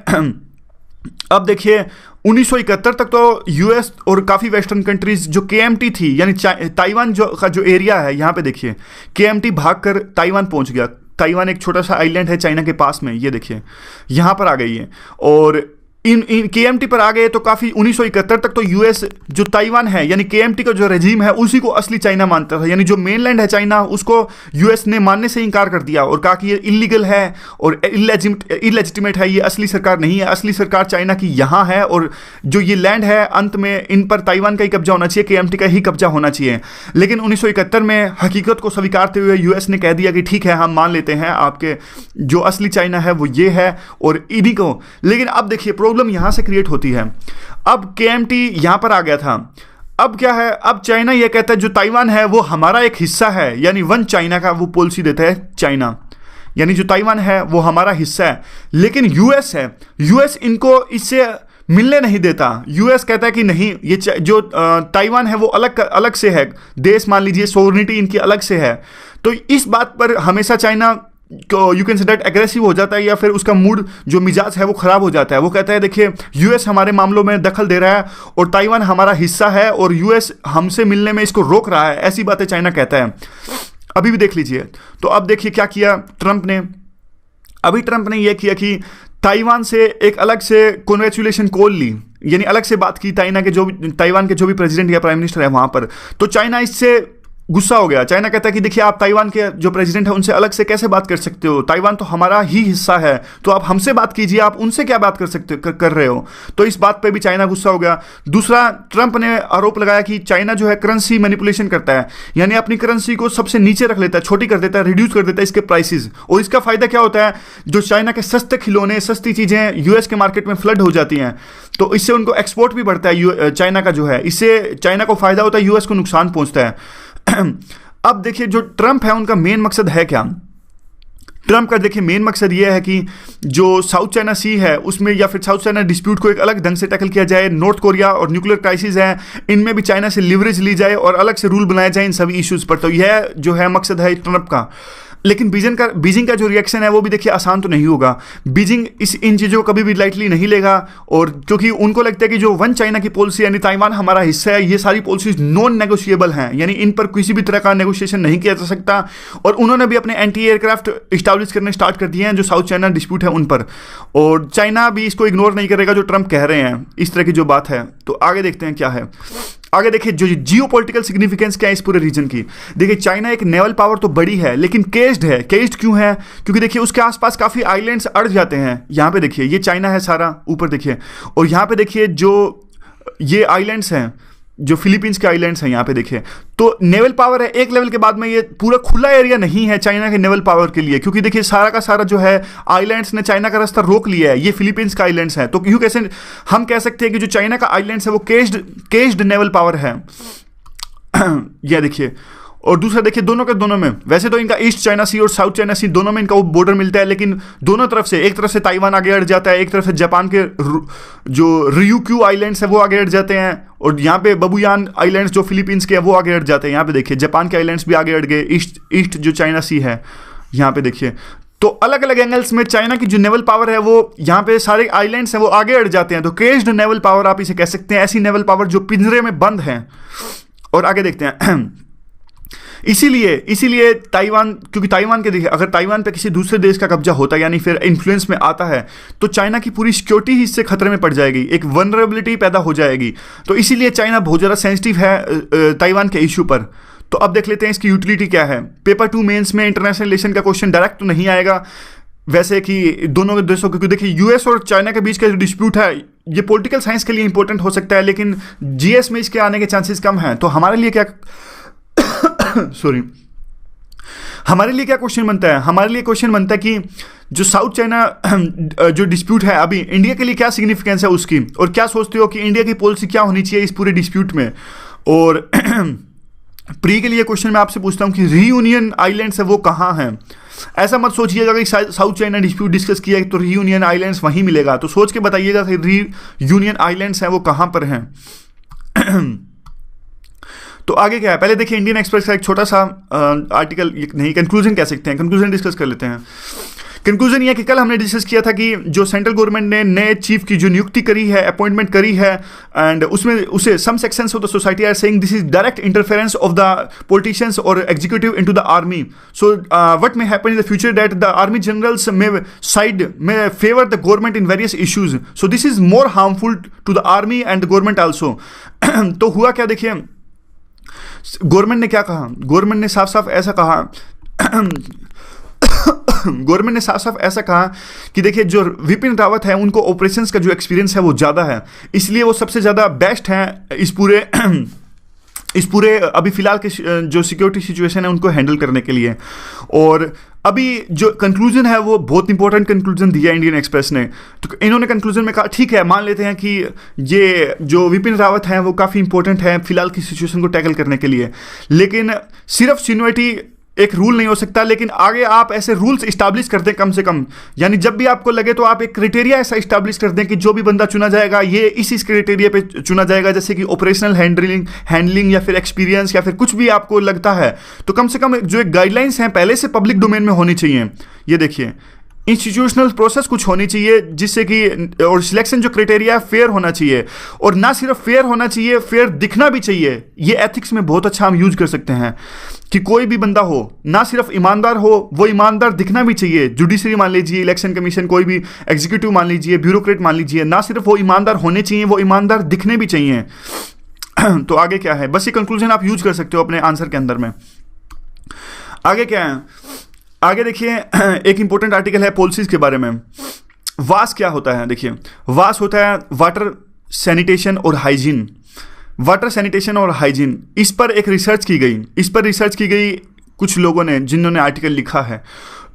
अब देखिए 1971 तक तो यूएस और काफ़ी वेस्टर्न कंट्रीज जो केएमटी थी यानी ताइवान जो का जो एरिया है, यहाँ पे देखिए केएमटी भागकर ताइवान पहुंच गया। ताइवान एक छोटा सा आइलैंड है चाइना के पास में, ये देखिए यहाँ पर आ गई है, और इन केएमटी पर आ गए। तो काफ़ी 1971 तक तो यूएस जो ताइवान है यानी केएमटी का जो रेजिम है उसी को असली चाइना मानता था, यानी जो मेनलैंड है चाइना उसको यूएस ने मानने से इनकार कर दिया और कहा कि ये इलीगल है और इलेजिटिमेट है, ये असली सरकार नहीं है, असली सरकार चाइना की यहाँ है, और जो ये लैंड है अंत में इन पर ताइवान का ही कब्जा होना चाहिए, केएमटी का ही कब्जा होना चाहिए। लेकिन 1971 में हकीकत को स्वीकारते हुए यूएस ने कह दिया कि ठीक है हम मान लेते हैं आपके जो असली चाइना है वो ये है और इन्हीं को। लेकिन अब देखिए प्रॉब्लम यहां से क्रिएट होती है। अब केएमटी यहां पर आ गया था, अब क्या है, अब चाइना यह कहता है जो ताइवान है वो हमारा एक हिस्सा है, यानी वन चाइना का वो पॉलिसी देता है चाइना, यानी जो ताइवान है वो हमारा हिस्सा है। लेकिन यूएस है, यूएस इनको इससे मिलने नहीं देता। यूएस कहता है कि नहीं, ये जो ताइवान है वो अलग से है देश, मान लीजिए सोवरेनिटी इनकी अलग से है। तो इस बात पर हमेशा China you can say that aggressive हो जाता है, या फिर उसका मूड जो मिजाज है वो खराब हो जाता है। वो कहता है देखिए यूएस हमारे मामलों में दखल दे रहा है और ताइवान हमारा हिस्सा है और यूएस हमसे मिलने में इसको रोक रहा है, ऐसी बातें चाइना कहता है। अभी भी देख लीजिए। तो अब देखिए क्या किया ट्रंप ने, अभी ट्रंप ने यह किया कि ताइवान से एक अलग से कॉन्ग्रेचुलेशन कॉल ली, यानी अलग से बात की ताइवान के जो भी प्रेसिडेंट या प्राइम मिनिस्टर है वहां पर। तो चाइना इससे गुस्सा हो गया। चाइना कहता है कि देखिए आप ताइवान के जो प्रेसिडेंट है उनसे अलग से कैसे बात कर सकते हो, ताइवान तो हमारा ही हिस्सा है, तो आप हमसे बात कीजिए, आप उनसे क्या बात कर रहे हो। तो इस बात पे भी चाइना गुस्सा हो गया। दूसरा, ट्रंप ने आरोप लगाया कि चाइना जो है करेंसी मैनिपुलेशन करता है, यानी अपनी करेंसी को सबसे नीचे रख लेता है, छोटी कर देता है, रिड्यूस कर देता है इसके प्राइसेस। और इसका फायदा क्या होता है, जो चाइना के सस्ते खिलौने, सस्ती चीजें यूएस के मार्केट में फ्लड हो जाती हैं, तो इससे उनको एक्सपोर्ट भी बढ़ता है चाइना का जो है, इससे चाइना को फायदा होता है, यूएस को नुकसान पहुंचता है। अब देखिए जो ट्रंप है उनका मेन मकसद है क्या। ट्रंप का देखिए मेन मकसद यह है कि जो साउथ चाइना सी है उसमें, या फिर साउथ चाइना डिस्प्यूट को एक अलग ढंग से टैकल किया जाए। नॉर्थ कोरिया और न्यूक्लियर क्राइसिस है, इनमें भी चाइना से लिवरेज ली जाए और अलग से रूल बनाया जाए इन सभी इश्यूज पर। तो यह जो है मकसद है ट्रंप का। लेकिन बीजिंग का जो रिएक्शन है वो भी देखिए आसान तो नहीं होगा। बीजिंग इन चीज़ों को कभी भी लाइटली नहीं लेगा, और क्योंकि उनको लगता है कि जो वन चाइना की पॉलिसी यानी ताइवान हमारा हिस्सा है, ये सारी पॉलिसीज नॉन नेगोशिएबल हैं, यानी इन पर किसी भी तरह का नेगोशिएशन नहीं किया जा सकता। और उन्होंने भी अपने एंटी एयरक्राफ्ट इस्टेब्लिश करने स्टार्ट कर दिए हैं जो साउथ चाइना डिस्प्यूट है उन पर, और चाइना भी इसको इग्नोर नहीं करेगा जो ट्रंप कह रहे हैं, इस तरह की जो बात है। तो आगे देखते हैं क्या है। आगे देखिए जो जियोपॉलिटिकल सिग्निफिकेंस क्या है इस पूरे रीजन की। देखिए चाइना एक नेवल पावर तो बड़ी है लेकिन केस्ड है। केस्ड क्यों है, क्योंकि देखिए उसके आसपास काफ़ी आइलैंड्स अड़ जाते हैं। यहाँ पे देखिए ये चाइना है सारा, ऊपर देखिए, और यहाँ पे देखिए जो ये आइलैंड्स हैं, जो फिलीपींस के आइलैंड्स हैं, यहाँ पे देखिए। तो नेवल पावर है, एक लेवल के बाद में ये पूरा खुला एरिया नहीं है चाइना के नेवल पावर के लिए, क्योंकि देखिए सारा का सारा जो है आइलैंड्स ने चाइना का रास्ता रोक लिया है। ये फिलीपींस का आइलैंड्स है, तो क्यों कैसे हम कह सकते हैं कि जो चाइना का आइलैंड्स है वो केस्ड नेवल पावर है। यह देखिए, और दूसरा देखिए दोनों के दोनों में, वैसे तो इनका ईस्ट चाइना सी और साउथ चाइना सी दोनों में इनका बॉर्डर मिलता है, लेकिन दोनों तरफ से, एक तरफ से ताइवान आगे अड़ जाता है, एक तरफ से जापान के जो रियूक्यू आइलैंड्स है वो आगे अड़ जाते हैं, और यहाँ पे बबुयान आइलैंड्स जो फिलीपींस के हैं वो आगे अड़ जाते हैं। यहाँ पे देखिए जापान के आइलैंड्स भी आगे अड़ गए, ईस्ट जो चाइना सी है यहाँ पे देखिए। तो अलग अलग एंगल्स में चाइना की जो नेवल पावर है वो यहाँ पे सारे आइलैंड्स हैं वो आगे अड़ जाते हैं। तो केस्ड नेवल पावर आप इसे कह सकते हैं, ऐसी नेवल पावर जो पिंजरे में बंद है। और आगे देखते हैं इसीलिए ताइवान, क्योंकि ताइवान के देखिए, अगर ताइवान पे किसी दूसरे देश का कब्जा होता है यानी फिर इन्फ्लुएंस में आता है, तो चाइना की पूरी सिक्योरिटी ही इससे खतरे में पड़ जाएगी, एक वनरेबिलिटी पैदा हो जाएगी। तो इसीलिए चाइना बहुत ज़्यादा सेंसिटिव है ताइवान के इशू पर। तो अब देख लेते हैं इसकी यूटिलिटी क्या है। पेपर 2 मेंस में इंटरनेशनल रिलेशन का क्वेश्चन डायरेक्ट तो नहीं आएगा वैसे कि दोनों के देशों, क्योंकि देखिए यूएस और चाइना के बीच का जो डिस्प्यूट है ये पॉलिटिकल साइंस के लिए इंपॉर्टेंट हो सकता है, लेकिन जीएस में इसके आने के चांसेस कम हैं। तो हमारे लिए क्या सॉरी हमारे लिए क्या क्वेश्चन बनता है? हमारे लिए क्वेश्चन बनता है कि जो साउथ चाइना जो डिस्प्यूट है अभी, इंडिया के लिए क्या सिग्निफिकेंस है उसकी, और क्या सोचते हो कि इंडिया की पॉलिसी क्या होनी चाहिए इस पूरे डिस्प्यूट में। और प्री के लिए क्वेश्चन मैं आपसे पूछता हूँ कि रीयूनियन आइलैंड्स है वो कहाँ हैं। ऐसा मत सोचिएगा कि साउथ चाइना डिस्प्यूट डिस्कस किया है तो रीयूनियन आइलैंड्स वहीं मिलेगा, तो सोच के बताइएगा कि रीयूनियन आइलैंड्स हैं वो कहाँ पर हैं। तो आगे क्या है, पहले देखिए इंडियन एक्सप्रेस का एक छोटा सा आर्टिकल, नहीं कंक्लूजन कह सकते हैं, कंक्लूजन डिस्कस कर लेते हैं। कंक्लूजन ये कि कल हमने डिस्कस किया था कि जो सेंट्रल गवर्नमेंट ने नए चीफ की जो नियुक्ति करी है, अपॉइंटमेंट करी है, एंड उसमें उसे some sections of the society are saying this is direct interference of the politicians और executive into the army. So what may happen in the future that the army generals may favour the government in various issues, so this is more harmful to the army and the government also. तो हुआ क्या, देखिए government ने क्या कहा, government ने साफ साफ ऐसा कहा गवर्नमेंट ने साफ साफ ऐसा कहा कि देखिए जो विपिन रावत है उनको ऑपरेशंस का जो एक्सपीरियंस है वो ज़्यादा है, इसलिए वो सबसे ज़्यादा बेस्ट हैं इस पूरे अभी फिलहाल के जो सिक्योरिटी सिचुएशन है उनको हैंडल करने के लिए। और अभी जो कंक्लूजन है वो बहुत इंपॉर्टेंट कंक्लूजन दिया इंडियन एक्सप्रेस ने। तो इन्होंने कंक्लूजन में कहा ठीक है, मान लेते हैं कि ये जो विपिन रावत हैं वो काफ़ी इंपॉर्टेंट है फिलहाल की सिचुएशन को टैकल करने के लिए, लेकिन सिर्फ सीनियरिटी एक रूल नहीं हो सकता, लेकिन आगे आप ऐसे रूल्स इस्टेब्लिश कर दें कम से कम, यानी जब भी आपको लगे तो आप एक क्राइटेरिया ऐसा इस्टेब्लिश कर दें कि जो भी बंदा चुना जाएगा ये इस क्राइटेरिया पे चुना जाएगा, जैसे कि ऑपरेशनल हैंडलिंग या फिर एक्सपीरियंस या फिर कुछ भी आपको लगता है, तो कम से कम जो एक गाइडलाइंस हैं पहले से पब्लिक डोमेन में होनी चाहिए। ये देखिए इंस्टीट्यूशनल प्रोसेस कुछ होनी चाहिए जिससे कि, और सिलेक्शन जो क्राइटेरिया फेयर होना चाहिए, और ना सिर्फ फेयर होना चाहिए, फेयर दिखना भी चाहिए। ये एथिक्स में बहुत अच्छा हम यूज कर सकते हैं कि कोई भी बंदा हो ना सिर्फ ईमानदार हो, वो ईमानदार दिखना भी चाहिए। जुडिशरी मान लीजिए, इलेक्शन कमीशन, कोई भी एग्जीक्यूटिव मान लीजिए, ब्यूरोक्रेट मान लीजिए, ना सिर्फ वो ईमानदार होने चाहिए, वो ईमानदार दिखने भी चाहिए। तो आगे क्या है, बस ये कंक्लूजन आप यूज कर सकते हो अपने आंसर के अंदर में। आगे क्या है, आगे देखिए एक इंपॉर्टेंट आर्टिकल है पॉलिसीज के बारे में। वास क्या होता है, देखिए वास होता है वाटर सैनिटेशन और हाइजीन। वाटर सैनिटेशन और हाइजीन, इस पर एक रिसर्च की गई कुछ लोगों ने जिन्होंने आर्टिकल लिखा है।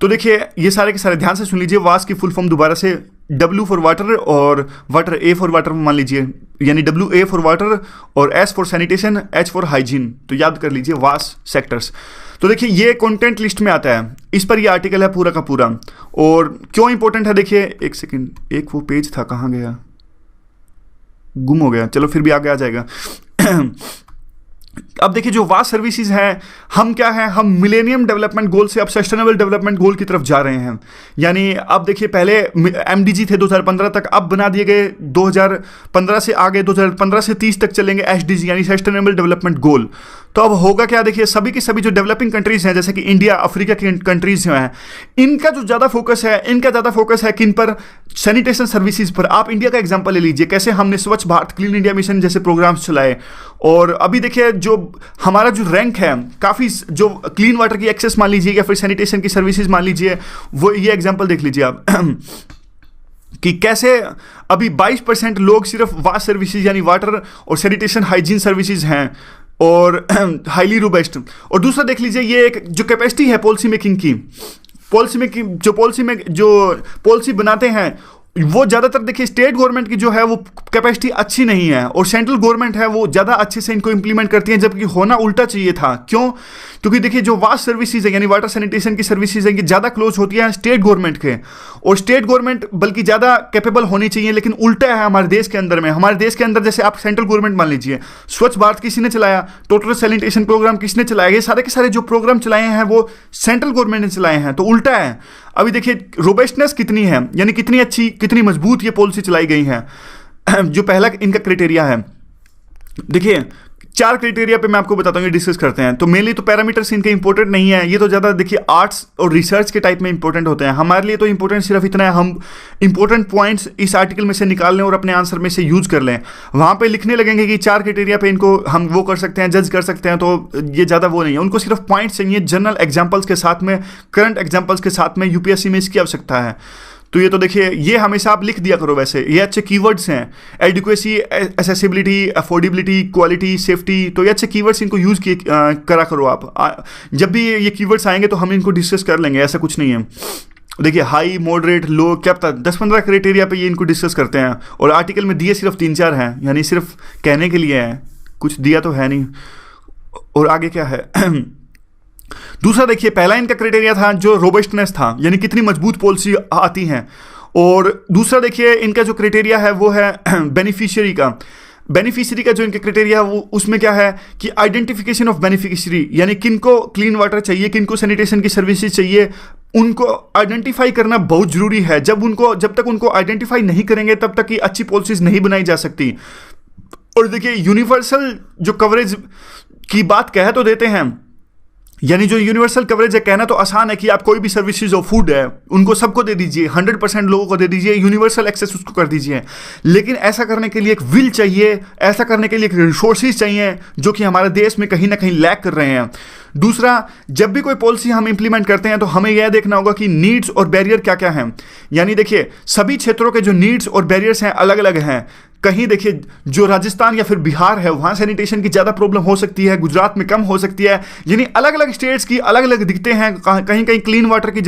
तो देखिए ये सारे के सारे ध्यान से सुन लीजिए। वास की फुल फॉर्म दोबारा से, W फॉर वाटर और वाटर A फॉर वाटर मान लीजिए, यानी WA फॉर वाटर और S for sanitation, H for hygiene. तो याद कर लीजिए वास सेक्टर्स। तो देखिए ये कंटेंट लिस्ट में आता है, इस पर ये आर्टिकल है पूरा का पूरा। और क्यों इंपॉर्टेंट है, देखिए एक सेकंड, एक वो पेज था कहाँ गया, गुम हो गया, चलो फिर भी आगे आ जाएगा। अब देखिए जो वास्ट सर्विसेज हैं, हम क्या है, हम मिलेनियम डेवलपमेंट गोल से अब सस्टेनेबल डेवलपमेंट गोल की तरफ जा रहे हैं। यानी अब देखिए पहले MDG थे 2015 तक, अब बना दिए गए 2015 से आगे 2015 से 30 तक चलेंगे SDG यानी सस्टेनेबल डेवलपमेंट गोल। तो अब होगा क्या, देखिए सभी की सभी जो डेवलपिंग कंट्रीज हैं जैसे कि इंडिया, अफ्रीका की कंट्रीज जो हैं, इनका जो ज़्यादा फोकस है किन पर, सैनिटेशन सर्विसेज पर। आप इंडिया का एग्जांपल ले लीजिए, कैसे हमने स्वच्छ भारत, क्लीन इंडिया मिशन जैसे प्रोग्राम्स चलाए। और अभी देखिए जो हमारा जो रैंक है काफ़ी, जो क्लीन वाटर की एक्सेस मान लीजिए या फिर सैनिटेशन की सर्विसेज मान लीजिए, वो ये एग्जांपल देख लीजिए आप कि कैसे अभी 22% लोग सिर्फ वास्ट सर्विसेज यानी वाटर और सैनिटेशन हाइजीन सर्विसेज हैं और हाईली रोबस्ट। और दूसरा देख लीजिए ये एक जो कैपेसिटी है पॉलिसी मेकिंग की, जो पॉलिसी बनाते हैं वो ज़्यादातर देखिए स्टेट गवर्नमेंट की जो है वो कैपेसिटी अच्छी नहीं है, और सेंट्रल गवर्नमेंट है वो ज़्यादा अच्छे से इनको इंप्लीमेंट करती है, जबकि होना उल्टा चाहिए था। क्यों? क्योंकि देखिए जो वास्ट सर्विसेज है यानी वाटर सैनिटेशन की सर्विसेज है ये ज़्यादा क्लोज होती है स्टेट गवर्नमेंट के, और स्टेट गवर्नमेंट बल्कि ज़्यादा कैपेबल होनी चाहिए, लेकिन उल्टा है हमारे देश के अंदर में। हमारे देश के अंदर जैसे आप सेंट्रल गवर्नमेंट मान लीजिए, स्वच्छ भारत किसने चलाया, टोटल सैनिटेशन प्रोग्राम किसने चलाया, ये सारे के सारे जो प्रोग्राम चलाए हैं वो सेंट्रल गवर्नमेंट ने चलाए हैं। तो उल्टा है। अभी देखिए रोबस्टनेस कितनी है, यानी कितनी अच्छी, कितनी मजबूत ये पॉलिसी चलाई गई है। जो पहला इनका क्राइटेरिया है, देखिए 4 क्राइटेरिया पे मैं आपको बताता हूँ, ये डिस्कस करते हैं। तो मेनली तो पैरामीटर्स इनके इंपॉर्टेंट नहीं है, ये तो ज़्यादा देखिए आर्ट्स और रिसर्च के टाइप में इंपॉर्टेंट होते हैं। हमारे लिए तो इंपॉर्टेंट सिर्फ इतना है, हम इंपॉर्टेंट पॉइंट्स इस आर्टिकल में से निकाल लें और अपने आंसर में से यूज कर लें। वहाँ पे लिखने लगेंगे कि 4 क्राइटेरिया पे इनको हम वो कर सकते हैं, जज कर सकते हैं, तो ये ज़्यादा वो नहीं है। उनको सिर्फ पॉइंट्स चाहिए जनरल एग्जाम्पल्स के साथ में, करंट एग्जाम्पल्स के साथ में यूपीएससी में इसकी आवश्यकता है। तो ये तो देखिए, ये हमेशा आप लिख दिया करो। वैसे ये अच्छे कीवर्ड्स हैं, adequacy, accessibility, affordability, quality, safety, तो ये अच्छे कीवर्ड्स, इनको यूज़ करा करो आप। जब भी ये कीवर्ड्स आएंगे तो हम इनको डिस्कस कर लेंगे, ऐसा कुछ नहीं है। देखिए हाई, मॉडरेट, लो, क्या पता 10-15 क्राइटेरिया पे ये इनको डिस्कस करते हैं, और आर्टिकल में दिए सिर्फ 3-4 हैं, यानी सिर्फ कहने के लिए हैं, कुछ दिया तो है नहीं। और आगे क्या है दूसरा देखिए, पहला इनका क्राइटेरिया था जो रोबस्टनेस था, यानी कितनी मजबूत पॉलिसी आती हैं। और दूसरा देखिए इनका जो क्राइटेरिया है वो है बेनिफिशियरी का। बेनिफिशियरी का जो इनका क्राइटेरिया है वो, उसमें क्या है कि आइडेंटिफिकेशन ऑफ बेनिफिशियरी, यानी किनको क्लीन वाटर चाहिए, किनको सैनिटेशन की सर्विसेज चाहिए, उनको आइडेंटिफाई करना बहुत जरूरी है। जब तक उनको आइडेंटिफाई नहीं करेंगे तब तक ये अच्छी पॉलिसीज नहीं बनाई जा सकती। और देखिए यूनिवर्सल जो कवरेज की बात कह तो देते हैं, यानी जो यूनिवर्सल कवरेज है, कहना तो आसान है कि आप कोई भी सर्विसेज और फूड है उनको सबको दे दीजिए, 100% लोगों को दे दीजिए, यूनिवर्सल एक्सेस उसको कर दीजिए। लेकिन ऐसा करने के लिए एक विल चाहिए, ऐसा करने के लिए एक रिसोर्सेज चाहिए, जो कि हमारे देश में कहीं ना कहीं लैक कर रहे हैं। दूसरा, जब भी कोई पॉलिसी हम इंप्लीमेंट करते हैं तो हमें यह देखना होगा कि नीड्स और बैरियर क्या क्या हैं। यानी देखिए सभी क्षेत्रों के जो नीड्स और बैरियर्स हैं अलग अलग हैं। कहीं देखिए जो राजस्थान या फिर बिहार है वहाँ सैनिटेशन की ज़्यादा प्रॉब्लम हो सकती है, गुजरात में कम हो सकती है, यानी अलग अलग स्टेट्स की अलग अलग दिखते हैं। कहीं कहीं क्लीन वाटर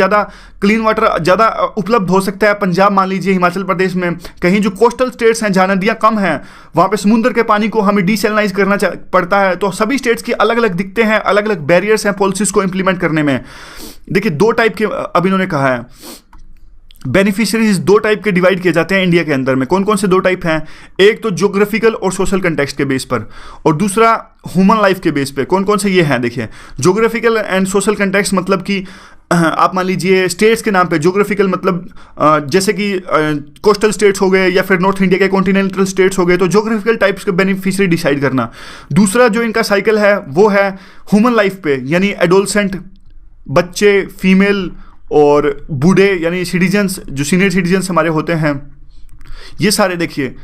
ज़्यादा उपलब्ध हो सकता है, पंजाब मान लीजिए, हिमाचल प्रदेश में। कहीं जो कोस्टल स्टेट्स हैं जहाँ नदियाँ कम हैं वहाँ पे समुद्र के पानी को हमें डिसैलिनाइज करना पड़ता है। तो सभी स्टेट्स की अलग अलग दिखते हैं, अलग अलग बैरियर्स हैं पॉलिसीज़ को इंप्लीमेंट करने में। देखिए 2 टाइप के अब इन्होंने कहा है, बेनिफिशियरीज 2 टाइप के डिवाइड किए जाते हैं इंडिया के अंदर में। कौन कौन से 2 टाइप हैं? एक तो ज्योग्राफिकल और सोशल कंटेक्स्ट के बेस पर, और दूसरा ह्यूमन लाइफ के बेस पे। कौन कौन से ये हैं? देखिए ज्योग्राफिकल एंड सोशल कंटेक्स्ट मतलब कि आप मान लीजिए स्टेट्स के नाम पे। ज्योग्राफिकल मतलब जैसे कि कोस्टल स्टेट्स हो गए या फिर नॉर्थ इंडिया के कॉन्टिनेंटल स्टेट्स हो गए, तो ज्योग्राफिकल टाइप्स के बेनिफिशियरी डिसाइड करना। दूसरा जो इनका साइकिल है वो है ह्यूमन लाइफ पे, यानी एडोलसेंट, बच्चे, फीमेल और बूढ़े, यानी सिटीजन्स, जो सीनियर सिटीजन्स हमारे होते हैं, ये सारे देखिए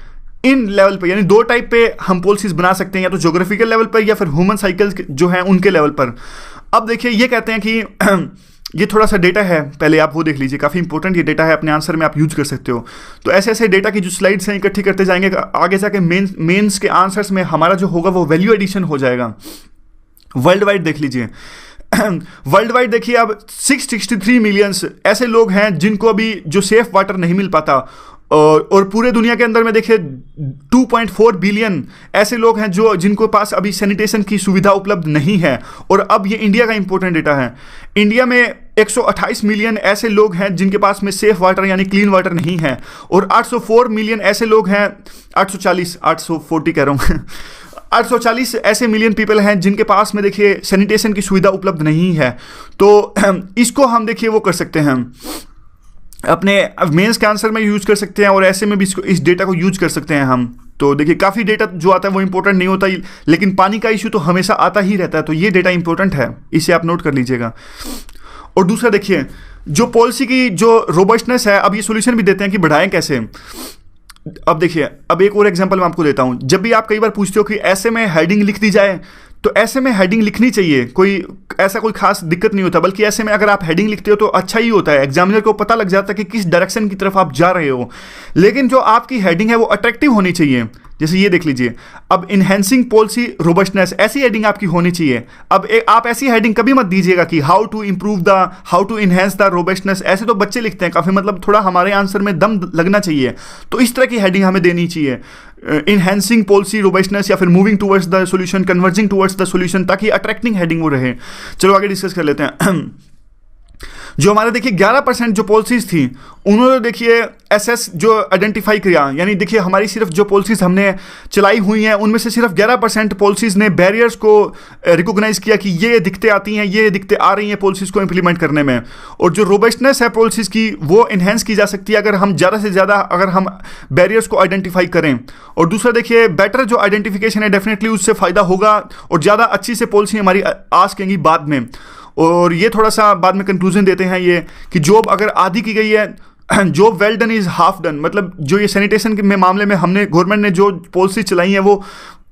इन लेवल पे, यानी 2 टाइप पे हम पॉलिसीज बना सकते हैं, या तो ज्योग्राफिकल लेवल पर या फिर ह्यूमन साइकिल्स जो हैं उनके लेवल पर। अब देखिए ये कहते हैं कि ये थोड़ा सा डेटा है, पहले आप वो देख लीजिए, काफ़ी इंपॉर्टेंट ये डेटा है, अपने आंसर में आप यूज कर सकते हो। तो ऐसे ऐसे डेटा की जो स्लाइड्स हैं इकट्ठी करते जाएंगे, आगे जाके मेंस के आंसर्स में हमारा जो होगा वो वैल्यू एडिशन हो जाएगा। वर्ल्ड वाइड देख लीजिए, वर्ल्ड वाइड देखिए अब 663 मिलियंस ऐसे लोग हैं जिनको अभी जो सेफ वाटर नहीं मिल पाता, और पूरे दुनिया के अंदर में देखिए 2.4 बिलियन ऐसे लोग हैं जिनको पास अभी सैनिटेशन की सुविधा उपलब्ध नहीं है। और अब ये इंडिया का इंपॉर्टेंट डेटा है, इंडिया में 128 मिलियन ऐसे लोग हैं जिनके पास में सेफ वाटर यानी क्लीन वाटर नहीं है, और 804 मिलियन ऐसे लोग हैं, 840 कह रहा हूँ 840 ऐसे मिलियन पीपल हैं जिनके पास में देखिए सैनिटेशन की सुविधा उपलब्ध नहीं है। तो इसको हम देखिए वो कर सकते हैं, अपने मेंस के आंसर में यूज कर सकते हैं, और ऐसे में भी इस डेटा को यूज कर सकते हैं हम। तो देखिए काफ़ी डेटा जो आता है वो इंपॉर्टेंट नहीं होता, लेकिन पानी का इशू तो हमेशा आता ही रहता है, तो ये डेटा इंपॉर्टेंट है, इसे आप नोट कर लीजिएगा। और दूसरा देखिए जो पॉलिसी की जो रोबस्टनेस है, अब ये सोल्यूशन भी देते हैं कि बढ़ाएं कैसे। अब देखिए, अब एक और एग्जांपल मैं आपको देता हूं। जब भी आप कई बार पूछते हो कि ऐसे में हेडिंग लिख दी जाए, तो ऐसे में हेडिंग लिखनी चाहिए, कोई खास दिक्कत नहीं होता, बल्कि ऐसे में अगर आप हेडिंग लिखते हो तो अच्छा ही होता है, एग्जामिनर को पता लग जाता है कि किस डायरेक्शन की तरफ आप जा रहे हो। लेकिन जो आपकी हेडिंग है वो अट्रैक्टिव होनी चाहिए। जैसे ये देख लीजिए, अब इनहेंसिंग पॉलिसी रोबस्टनेस, ऐसी हेडिंग आपकी होनी चाहिए। अब आप ऐसी हेडिंग कभी मत दीजिएगा कि how to enhance the robustness, ऐसे तो बच्चे लिखते हैं काफ़ी, मतलब थोड़ा हमारे आंसर में दम लगना चाहिए, तो इस तरह की हेडिंग हमें देनी चाहिए, इनहेंसिंग पॉलिसी रोबस्टनेस, या फिर moving towards the solution, converging towards the solution, ताकि अट्रैक्टिंग हेडिंग वो रहे। चलो आगे डिस्कस कर लेते हैं। जो हमारे देखिए 11% जो पॉलिसीज थी, उन्होंने देखिए एसएस जो आइडेंटिफाई किया, यानी देखिए हमारी सिर्फ जो पॉलिसीज हमने चलाई हुई हैं उनमें से सिर्फ 11% पॉलिसीज ने बैरियर्स को रिकॉग्नाइज किया कि ये दिक्कतें आती हैं, ये दिक्कतें आ रही हैं पॉलिसीज को इंप्लीमेंट करने में। और जो रोबस्टनेस है पॉलिसीज की वो इन्हेंस की जा सकती है अगर हम ज़्यादा से ज़्यादा अगर हम बैरियर्स को आइडेंटिफाई करें। और दूसरा देखिए बेटर जो आइडेंटिफिकेशन है डेफिनेटली उससे फ़ायदा होगा और ज़्यादा अच्छी से पॉलिसी हमारी आ सकेंगी बाद में। और ये थोड़ा सा बाद में कंक्लूजन देते हैं ये कि जॉब अगर आधी की गई है, job well done is half done, मतलब जो ये सैनिटेशन के मामले में हमने गवर्नमेंट ने जो पॉलिसी चलाई है वो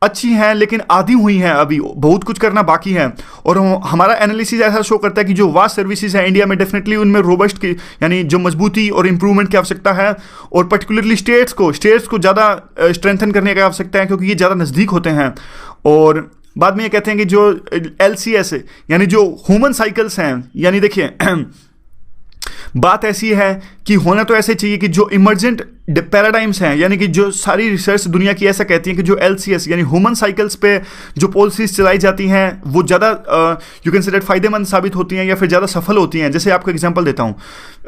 अच्छी हैं लेकिन आधी हुई हैं, अभी बहुत कुछ करना बाकी है। और हमारा एनालिसिस ऐसा शो करता है कि जो वास्ट सर्विसेज है इंडिया में डेफिनेटली उनमें रोबस्ट की यानी जो मजबूती और इम्प्रूवमेंट की आवश्यकता है। और पर्टिकुलरली स्टेट्स को ज़्यादा स्ट्रेंथन करने की आवश्यकता है क्योंकि ये ज़्यादा नज़दीक होते हैं। और बाद में ये कहते हैं कि जो LCS यानी जो ह्यूमन साइकिल्स हैं, यानी देखिए बात ऐसी है कि होना तो ऐसे चाहिए कि जो इमर्जेंट पैराडाइम्स हैं, यानी कि जो सारी रिसर्च दुनिया की ऐसा कहती है कि जो LCS यानी ह्यूमन साइकिल्स पे जो पॉलिसीज चलाई जाती हैं वो ज़्यादा यू कैन से दैट फायदेमंद साबित होती हैं या फिर ज़्यादा सफल होती हैं। जैसे आपको एग्जांपल देता हूँ,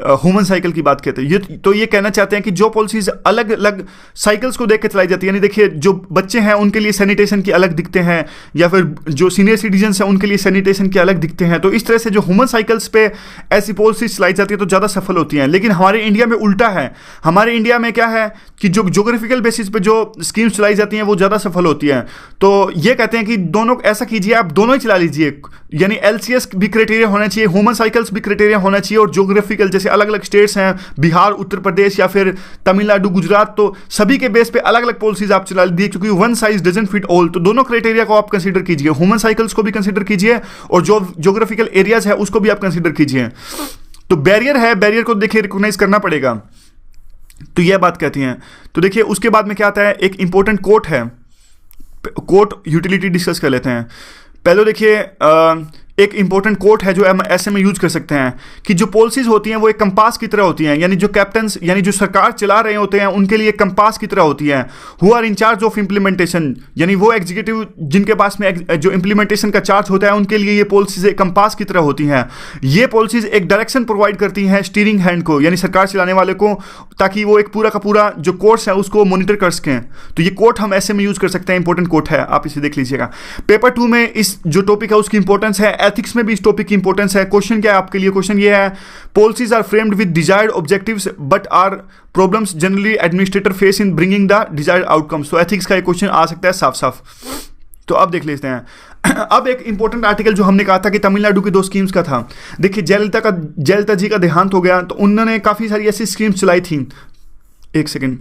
ह्यूमन साइकिल की बात करते हैं तो ये कहना चाहते हैं कि जो पॉलिसीज अलग अलग साइकिल्स को देख के चलाई जाती है, यानी देखिए जो बच्चे हैं उनके लिए सैनिटेशन की अलग दिखते हैं या फिर जो सीनियर सिटीजन्स हैं उनके लिए सैनिटेशन की अलग दिखते हैं। तो इस तरह से जो ह्यूमन साइकिल्स पे ऐसी पॉलिसीज चलाई जाती है तो ज़्यादा सफल होती हैं। लेकिन हमारे इंडिया में उल्टा है, हमारे इंडिया में क्या है कि जो ज्योग्राफिकल बेसिस पे जो स्कीम्स चलाई जाती हैं वो ज़्यादा सफल होती हैं। तो ये कहते हैं कि दोनों ऐसा कीजिए, आप दोनों ही चला लीजिए, यानी LCS भी क्राइटेरिया होना चाहिए, ह्यूमन साइकिल्स भी क्राइटेरिया होना चाहिए और ज्योग्राफिकल जैसे अलग अलग स्टेट्स हैं बिहार, उत्तर प्रदेश या फिर तमिलनाडु, गुजरात, तो सभी के बेस पे अलग अलग पॉलिसीज आप चला लीजिए क्योंकि one size doesn't fit all. तो दोनों क्राइटेरिया को आप कंसीडर कीजिए, ह्यूमन साइकिल्स को भी कंसीडर कीजिए और जो ज्योग्राफिकल एरियाज है उसको भी आप कंसीडर कीजिए। तो बैरियर है, बैरियर को देखिए रिकॉग्नाइज करना पड़ेगा। तो यह बात कहती हैं। तो देखिए उसके बाद में क्या आता है, एक इंपॉर्टेंट कोट है, कोट यूटिलिटी डिस्कस कर लेते हैं। पहले देखिए एक इंपॉर्टेंट कोट है जो हम ऐसे में यूज कर सकते हैं कि जो पॉलिसीज होती हैं वो एक कंपास की तरह होती हैं, यानी जो कैप्टन्स यानी जो सरकार चला रहे होते हैं उनके लिए कंपास की तरह होती हैं। Who are in charge of implementation, यानी वो एग्जीक्यूटिव जिनके पास में जो इम्प्लीमेंटेशन का चार्ज होता है उनके लिए ये पॉलिसीज एक कंपास की तरह होती हैं। ये पॉलिसीज एक डायरेक्शन प्रोवाइड करती हैं स्टीयरिंग हैंड को, यानी सरकार चलाने वाले को, ताकि वो एक पूरा का पूरा जो कोर्स है उसको मॉनिटर कर सकें। तो ये कोट हम ऐसे में यूज कर सकते हैं, इंपॉर्टेंट कोट है, आप इसे देख लीजिएगा। पेपर 2 में इस जो टॉपिक है उसकी इंपॉर्टेंस है, एथिक्स में भी इस टॉपिक की इंपॉर्टेंस है। क्वेश्चन क्या है आपके लिए, क्वेश्चन ये है, policies are framed with desired objectives but are problems generally administrator face in bringing the desired outcomes. तो एथिक्स का एक क्वेश्चन आ सकता है साफ साफ। तो अब देख लेते हैं। अब एक इंपॉर्टेंट आर्टिकल जो हमने कहा था कि तमिलनाडु की 2 स्कीम्स का था। देखिए जयललिता जी का देहांत हो गया तो उन्होंने काफ़ी सारी ऐसी स्कीम्स चलाई थी। एक सेकेंड,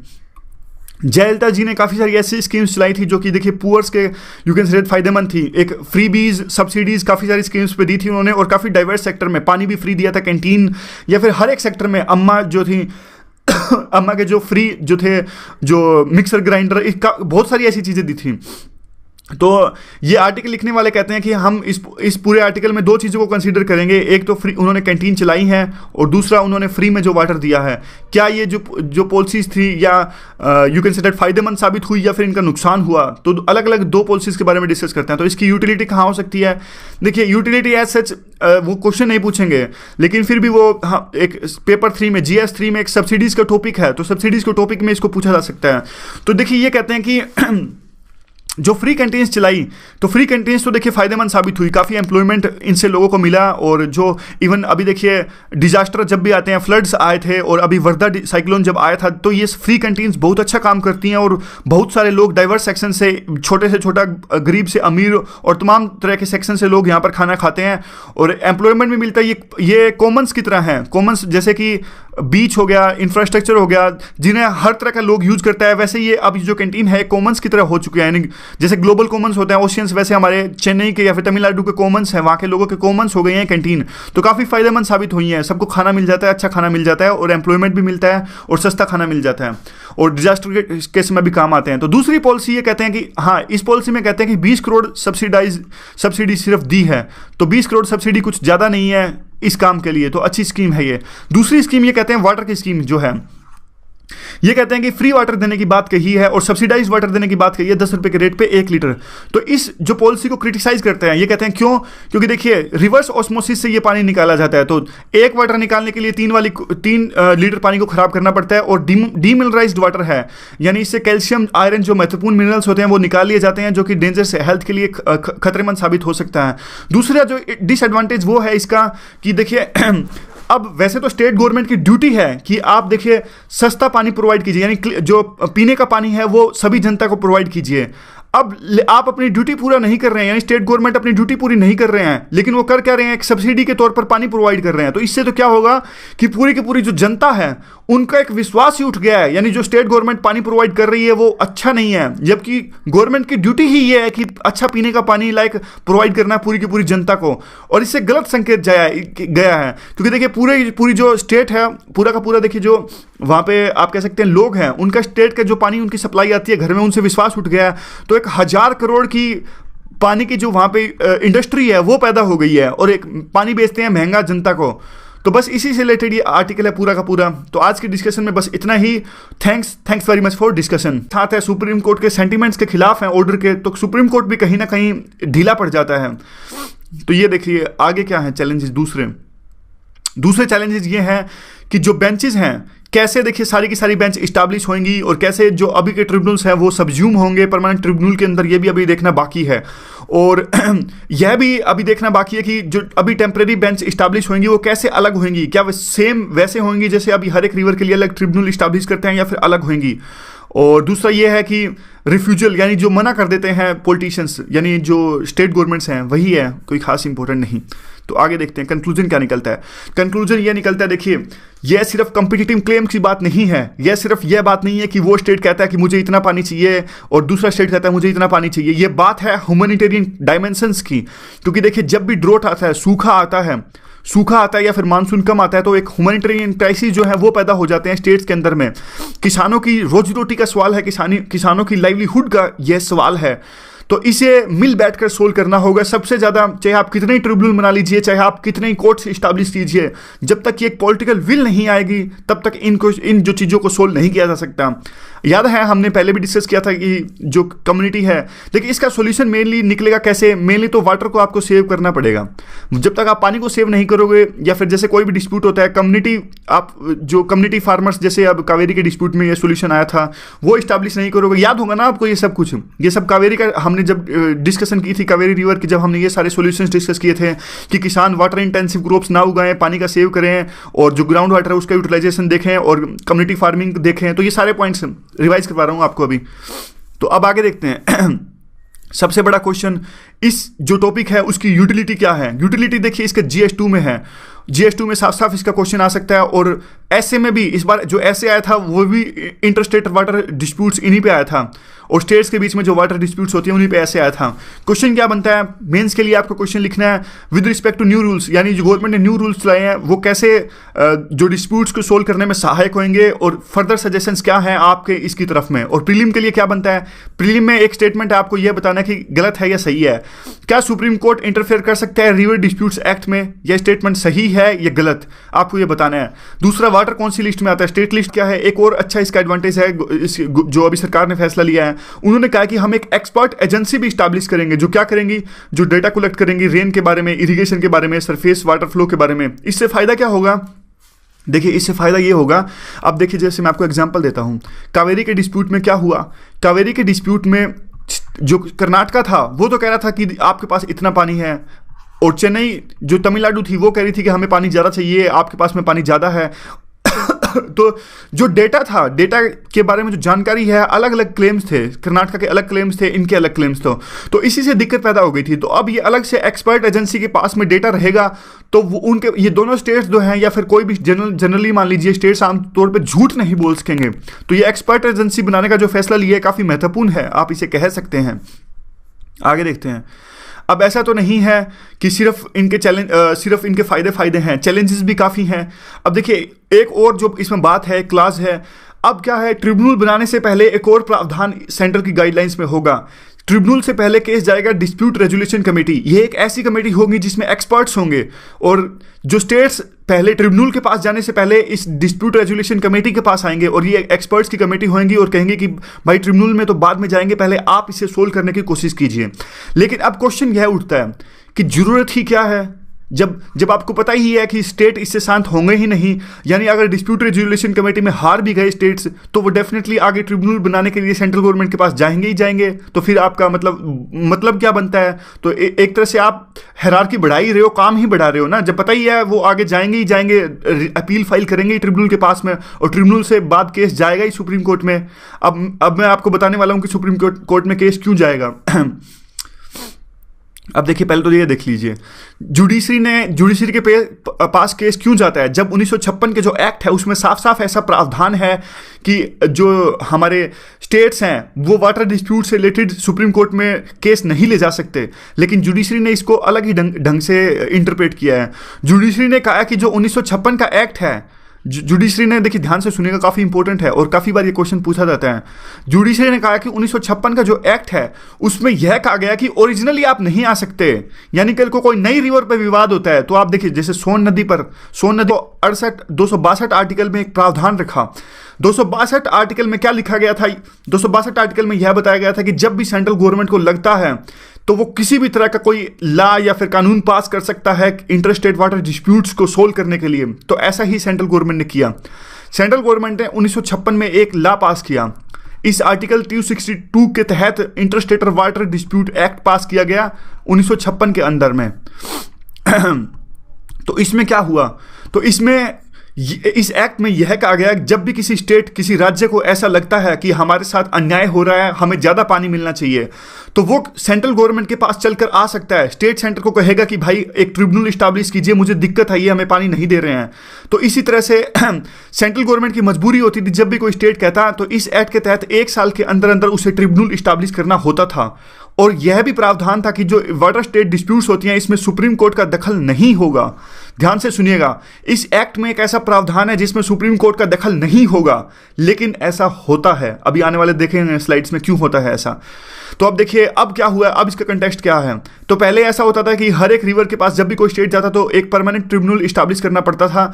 जयललिता जी ने काफ़ी सारी ऐसी स्कीम्स चलाई थी जो कि देखिए पुअर्स के यू कैन से फायदेमंद थी। एक फ्री बीज सब्सिडीज़ काफ़ी सारी स्कीम्स पे दी थी उन्होंने और काफ़ी डाइवर्स सेक्टर में, पानी भी फ्री दिया था, कैंटीन या फिर हर एक सेक्टर में। अम्मा जो थी अम्मा के जो फ्री जो थे, जो मिक्सर ग्राइंडर, इसका बहुत सारी ऐसी चीज़ें दी थी। तो ये आर्टिकल लिखने वाले कहते हैं कि हम इस पूरे आर्टिकल में 2 चीज़ों को कंसीडर करेंगे। एक तो फ्री उन्होंने कैंटीन चलाई है और दूसरा उन्होंने फ्री में जो वाटर दिया है, क्या ये जो पॉलिसीज़ थी या यू कैन से दैट फायदेमंद साबित हुई या फिर इनका नुकसान हुआ। तो अलग अलग 2 पॉलिसीज़ के बारे में डिस्कस करते हैं। तो इसकी यूटिलिटी कहाँ हो सकती है। देखिए यूटिलिटी एज सच वो क्वेश्चन नहीं पूछेंगे, लेकिन फिर भी वो एक पेपर 3 में GS 3 में एक सब्सिडीज़ का टॉपिक है, तो सब्सिडीज़ के टॉपिक में इसको पूछा जा सकता है। तो देखिए ये कहते हैं कि जो फ्री कैंटीन्स चलाई, तो फ्री कैंटीन्स तो देखिए फ़ायदेमंद साबित हुई, काफ़ी एम्प्लॉयमेंट इनसे लोगों को मिला। और जो इवन अभी देखिए डिजास्टर जब भी आते हैं, फ्लड्स आए थे और अभी वर्धा साइक्लोन जब आया था, तो ये फ्री कैंटीन्स बहुत अच्छा काम करती हैं और बहुत सारे लोग डाइवर्स सेक्शन से, छोटे से छोटा, गरीब से अमीर और तमाम तरह के सेक्शन से लोग यहाँ पर खाना खाते हैं और एम्प्लॉयमेंट भी मिलता है। ये कॉमन्स की तरह हैं, कॉमन्स जैसे कि बीच हो गया, इंफ्रास्ट्रक्चर हो गया, जिन्हें हर तरह का लोग यूज़ करता है, वैसे ये अब जो कैंटीन है कॉमन्स की तरह हो चुकी है। यानी जैसे ग्लोबल कॉमन्स होते हैं ओशियंस, वैसे हमारे चेन्नई के या फिर तमिलनाडु के कॉमन्स हैं, वहाँ के लोगों के कॉमन्स हो गए हैं कैंटीन। तो काफ़ी फ़ायदेमंद साबित हुई हैं, सबको खाना मिल जाता है, अच्छा खाना मिल जाता है और एम्प्लॉयमेंट भी मिलता है और सस्ता खाना मिल जाता है और डिजास्टर के समय भी काम आते हैं। तो दूसरी पॉलिसी ये कहते हैं कि हाँ, इस पॉलिसी में कहते हैं कि 20 करोड़ सब्सिडी सिर्फ दी है। तो 20 करोड़ सब्सिडी कुछ ज़्यादा नहीं है इस काम के लिए, तो अच्छी स्कीम है ये। दूसरी स्कीम ये कहते हैं वाटर की स्कीम जो है, ये कहते हैं कि फ्री वाटर देने की बात कही है और सब्सिडाइज वाटर देने की बात कही है 10 रुपए के रेट पे 1 लीटर। तो इस जो पॉलिसी को क्रिटिसाइज करते हैं, ये कहते हैं क्यों, क्योंकि देखिए रिवर्स ऑस्मोसिस से ये पानी निकाला जाता है, तो एक वाटर निकालने के लिए 3 लीटर पानी को खराब करना पड़ता है, और डीमिनरलाइज्ड वाटर है, यानी इससे कैल्शियम आयरन जो महत्वपूर्ण मिनरल्स होते हैं वो निकाल लिए जाते हैं, जो कि डेंजरस हेल्थ के लिए खतरेमंद साबित हो सकता है। दूसरा जो डिसएडवांटेज वो है इसका कि देखिए अब वैसे तो स्टेट गवर्नमेंट की ड्यूटी है कि आप देखिए सस्ता पानी प्रोवाइड कीजिए, यानी जो पीने का पानी है वो सभी जनता को प्रोवाइड कीजिए। अब आप अपनी ड्यूटी पूरा नहीं कर रहे हैं, यानी स्टेट गवर्नमेंट अपनी ड्यूटी पूरी नहीं कर रहे हैं, लेकिन वो कर क्या रहे हैं, एक सब्सिडी के तौर पर पानी प्रोवाइड कर रहे हैं। तो इससे तो क्या होगा कि पूरी की पूरी जो जनता है उनका एक विश्वास ही उठ गया है, यानी जो स्टेट गवर्नमेंट पानी प्रोवाइड कर रही है वो अच्छा नहीं है, जबकि गवर्नमेंट की ड्यूटी ही ये है कि अच्छा पीने का पानी प्रोवाइड करना पूरी की पूरी जनता को। और इससे गलत संकेत गया है, क्योंकि देखिए पूरी जो स्टेट है पूरा का पूरा, देखिए जो वहाँ पे आप कह सकते हैं लोग हैं, उनका स्टेट का जो पानी उनकी सप्लाई आती है घर में, उनसे विश्वास उठ गया है। तो 1,000 करोड़ की पानी की जो वहाँ पे इंडस्ट्री है वो पैदा हो गई है, और एक पानी बेचते हैं महंगा जनता को। तो बस इसी से रिलेटेड ये आर्टिकल है पूरा का पूरा। तो आज की डिस्कशन में बस इतना ही। Thanks very much for discussion. साथ है सुप्रीम कोर्ट के सेंटीमेंट्स के खिलाफ हैं ऑर्डर के, तो सुप्रीम कोर्ट भी कहीं ना कहीं ढीला पड़ जाता है। तो ये देखिए आगे क्या है चैलेंजेस। दूसरे चैलेंजेस ये हैं कि जो बेंचेस हैं कैसे, देखिए सारी की सारी बेंच इस्टेब्लिश होंगी, और कैसे जो अभी के ट्रिब्यूनल्स हैं वो सबज्यूम होंगे परमानेंट ट्रिब्यूनल के अंदर, ये भी अभी देखना बाकी है। और यह भी अभी देखना बाकी है कि जो अभी टेम्परेरी बेंच इस्टेब्लिश होंगी वो कैसे अलग होंगी, क्या वे सेम वैसे होंगी जैसे अभी हर एक रिवर के लिए अलग ट्रिब्यूनल इस्टेब्लिश करते हैं, या फिर अलग होंगी। और दूसरा ये है कि रिफ्यूजल, यानी जो मना कर देते हैं पॉलिटिशियंस, यानी जो स्टेट गवर्नमेंट्स हैं, वही है, कोई खास इंपॉर्टेंट नहीं। तो आगे देखते हैं कंक्लूजन क्या निकलता है। कंक्लूजन ये निकलता है, देखिए यह सिर्फ कॉम्पिटिटिव क्लेम की बात नहीं है, यह सिर्फ यह बात नहीं है कि वो स्टेट कहता है कि मुझे इतना पानी चाहिए और दूसरा स्टेट कहता है मुझे इतना पानी चाहिए। यह बात है ह्यूमैनिटेरियन डायमेंशंस की, क्योंकि देखिए जब भी ड्रोट आता है, सूखा आता है या फिर मानसून कम आता है, तो एक ह्यूमैनिटेरियन क्राइसिस जो है वो पैदा हो जाते हैं स्टेट्स के अंदर में। किसानों की रोजी रोटी का सवाल है, किसानों की लाइवलीहुड का यह सवाल है। तो इसे मिल बैठकर सोल्व करना होगा सबसे ज़्यादा, चाहे आप कितने ट्रिब्यूनल बना लीजिए, चाहे आप कितने कोर्ट्स इस्टेब्लिश कीजिए, जब तक ये एक पॉलिटिकल विल नहीं आएगी तब तक इन जो चीज़ों को सोल्व नहीं किया जा सकता। याद है हमने पहले भी डिस्कस किया था कि जो कम्युनिटी है, देखिए इसका सॉल्यूशन मेनली निकलेगा कैसे, मेनली तो वाटर को आपको सेव करना पड़ेगा। जब तक आप पानी को सेव नहीं करोगे, या फिर जैसे कोई भी डिस्प्यूट होता है कम्युनिटी फार्मर्स, जैसे अब कावेरी के डिस्प्यूट में ये सॉल्यूशन आया था, वो इस्टेब्लिश नहीं करोगे, याद होगा ना आपको ये सब कावेरी का हमने जब डिस्कशन की थी कावेरी रिवर की, जब हमने ये सारे सॉल्यूशंस डिस्कस किए थे कि किसान वाटर इंटेंसिव क्रॉप्स ना उगाएं, पानी का सेव करें, और जो ग्राउंड वाटर है उसका यूटिलाइजेशन देखें, और कम्युनिटी फार्मिंग देखें। तो ये सारे पॉइंट्स रिवाइज करवा रहा हूं आपको अभी। तो अब आगे देखते हैं सबसे बड़ा क्वेश्चन, इस जो टॉपिक है उसकी यूटिलिटी क्या है। यूटिलिटी देखिए इसका GS2 में है, GS2 में साफ साफ इसका क्वेश्चन आ सकता है, और ऐसे में भी इस बार जो ऐसे आया था वो भी इंटरस्टेट वाटर डिस्प्यूट्स इन्हीं पे आया था, और स्टेट्स के बीच में जो वाटर डिस्प्यूट्स होती हैं उन्हीं पे ऐसे आया था। क्वेश्चन क्या बनता है मेंस के लिए, आपको क्वेश्चन लिखना है with respect to new rules, यानी जो गवर्नमेंट ने न्यू रूल्स लाए हैं वो कैसे जो डिस्प्यूट्स को सोल्व करने में सहायक होंगे, और फर्दर सजेशंस क्या हैं आपके इसकी तरफ में। और प्रीलिम के लिए क्या बनता है, प्रीलिम में एक स्टेटमेंट है, आपको यह बताना है कि गलत है या सही है। क्या सुप्रीम कोर्ट इंटरफेयर कर सकता है रिवर डिस्प्यूट्स एक्ट में, यह स्टेटमेंट सही है या गलत, आपको यह बताना है। दूसरा, वाटर कौन सी लिस्ट में आता है, स्टेट लिस्ट क्या है। एक और अच्छा इसका एडवांटेज है जो अभी सरकार ने फैसला लिया है, उन्होंने कहा कि हम एक एक्सपर्ट एजेंसी भी स्टैब्लिश करेंगे, जो क्या करेंगी, जो डेटा कलेक्ट करेंगी रेन के बारे में, इरिगेशन के बारे में, सरफेस वाटर फ्लो के बारे में। इससे फायदा क्या होगा, देखिए इससे फायदा ये होगा, अब देखिए जैसे मैं आपको एग्जांपल देता हूं, कावेरी के डिस्प्यूट में क्या हुआ। कावेरी के डिस्प्यूट में जो कर्नाटका था वो तो कह रहा था कि आपके पास इतना पानी है, और चेन्नई जो तमिलनाडु थी वो कह रही थी कि हमें पानी ज़्यादा चाहिए, आपके पास में पानी ज़्यादा है। तो जो डेटा था, डेटा के बारे में जो जानकारी है, अलग अलग क्लेम्स थे, कर्नाटका के अलग क्लेम्स थे, इनके अलग क्लेम्स थे, तो इसी से दिक्कत पैदा हो गई थी। तो अब ये अलग से एक्सपर्ट एजेंसी के पास में डेटा रहेगा, तो वो उनके ये दोनों स्टेट्स जो हैं, या फिर कोई भी जनरली मान लीजिए स्टेट्स आमतौर पर झूठ नहीं बोल सकेंगे। तो ये एक्सपर्ट एजेंसी बनाने का जो फैसला लिया है काफ़ी महत्वपूर्ण है, आप इसे कह सकते हैं। आगे देखते हैं। अब ऐसा तो नहीं है कि सिर्फ इनके फायदे हैं, चैलेंजेस भी काफ़ी हैं। अब देखिए एक और जो इसमें बात है, क्लास है, अब क्या है, ट्रिब्यूनल बनाने से पहले एक और प्रावधान सेंटर की गाइडलाइंस में होगा। ट्रिब्यूनल से पहले केस जाएगा डिस्प्यूट रेजोल्यूशन कमेटी। ये एक ऐसी कमेटी होगी जिसमें एक्सपर्ट्स होंगे, और जो स्टेट्स पहले ट्रिब्यूनल के पास जाने से पहले इस डिस्प्यूट रेजोल्यूशन कमेटी के पास आएंगे और ये एक्सपर्ट्स की कमेटी होंगी और कहेंगे कि भाई ट्रिब्यूनल में तो बाद में जाएंगे, पहले आप इसे सोल्व करने की कोशिश कीजिए। लेकिन अब क्वेश्चन यह उठता है कि जरूरत ही क्या है, जब आपको पता ही है कि स्टेट इससे शांत होंगे ही नहीं। यानी अगर डिस्प्यूट रेजोल्यूशन कमेटी में हार भी गए स्टेट्स, तो वो डेफिनेटली आगे ट्रिब्यूनल बनाने के लिए सेंट्रल गवर्नमेंट के पास जाएंगे ही जाएंगे। तो फिर आपका मतलब क्या बनता है? तो एक तरह से आप हायरार्की बढ़ा ही रहे हो, काम ही बढ़ा रहे हो ना। जब पता ही है वो आगे जाएंगे ही जाएंगे, अपील फाइल करेंगे ही ट्रिब्यूनल के पास में, और ट्रिब्यूनल से बाद केस जाएगा ही सुप्रीम कोर्ट में। अब मैं आपको बताने वाला हूं कि सुप्रीम कोर्ट में केस क्यों जाएगा। अब देखिए, पहले तो ये देख लीजिए जुडिशरी के पास केस क्यों जाता है। जब 1956 के जो एक्ट है उसमें साफ साफ ऐसा प्रावधान है कि जो हमारे स्टेट्स हैं वो वाटर डिस्प्यूट से रिलेटेड सुप्रीम कोर्ट में केस नहीं ले जा सकते, लेकिन जुडिशरी ने इसको अलग ही ढंग से इंटरप्रेट किया है। जुडिशरी ने कहा कि जो 1956 का एक्ट है, जुडिशरी ने, देखिए ध्यान से सुनिएगा, काफ़ी इंपॉर्टेंट है और काफ़ी बार ये क्वेश्चन पूछा जाता है। जुडिशरी ने कहा कि 1956 का जो एक्ट है उसमें यह कहा गया कि ओरिजिनली आप नहीं आ सकते। यानी कल को कोई नई रिवर पर विवाद होता है तो आप देखिए, जैसे सोन नदी 262 आर्टिकल में एक प्रावधान रखा। 262 आर्टिकल में क्या लिखा गया था? 262 आर्टिकल में यह बताया गया था कि जब भी सेंट्रल गवर्नमेंट को लगता है तो वो किसी भी तरह का कोई लॉ या फिर कानून पास कर सकता है इंटर स्टेट वाटर डिस्प्यूट्स को सोल्व करने के लिए। तो ऐसा ही सेंट्रल गवर्नमेंट ने किया। सेंट्रल गवर्नमेंट ने 1956 में एक लॉ पास किया। इस आर्टिकल 262 के तहत inter state water dispute act पास किया गया 1956 के अंदर में। तो इसमें क्या हुआ? तो इस एक्ट में यह कहा गया जब भी किसी स्टेट, किसी राज्य को ऐसा लगता है कि हमारे साथ अन्याय हो रहा है, हमें ज़्यादा पानी मिलना चाहिए, तो वो सेंट्रल गवर्नमेंट के पास चलकर आ सकता है। स्टेट सेंटर को कहेगा कि भाई एक ट्रिब्यूनल इस्टेब्लिश कीजिए, मुझे दिक्कत आई है, हमें पानी नहीं दे रहे हैं। तो इसी तरह से सेंट्रल गवर्नमेंट की मजबूरी होती थी, जब भी कोई स्टेट कहता तो इस एक्ट के तहत 1 साल के अंदर अंदर उसे ट्रिब्यूनल इस्टेब्लिश करना होता था। और यह भी प्रावधान था कि जो वाटर स्टेट डिस्प्यूट्स होती हैं इसमें सुप्रीम कोर्ट का दखल नहीं होगा। ध्यान से सुनिएगा, इस एक्ट में एक ऐसा प्रावधान है जिसमें सुप्रीम कोर्ट का दखल नहीं होगा, लेकिन ऐसा होता है। अभी आने वाले देखेंगे स्लाइड्स में क्यों होता है ऐसा। तो अब देखिए अब क्या हुआ, अब इसका कंटेक्स्ट क्या है। तो पहले ऐसा होता था कि हर एक रिवर के पास जब भी कोई स्टेट जाता तो एक परमानेंट ट्रिब्यूनल इस्टेब्लिश करना पड़ता था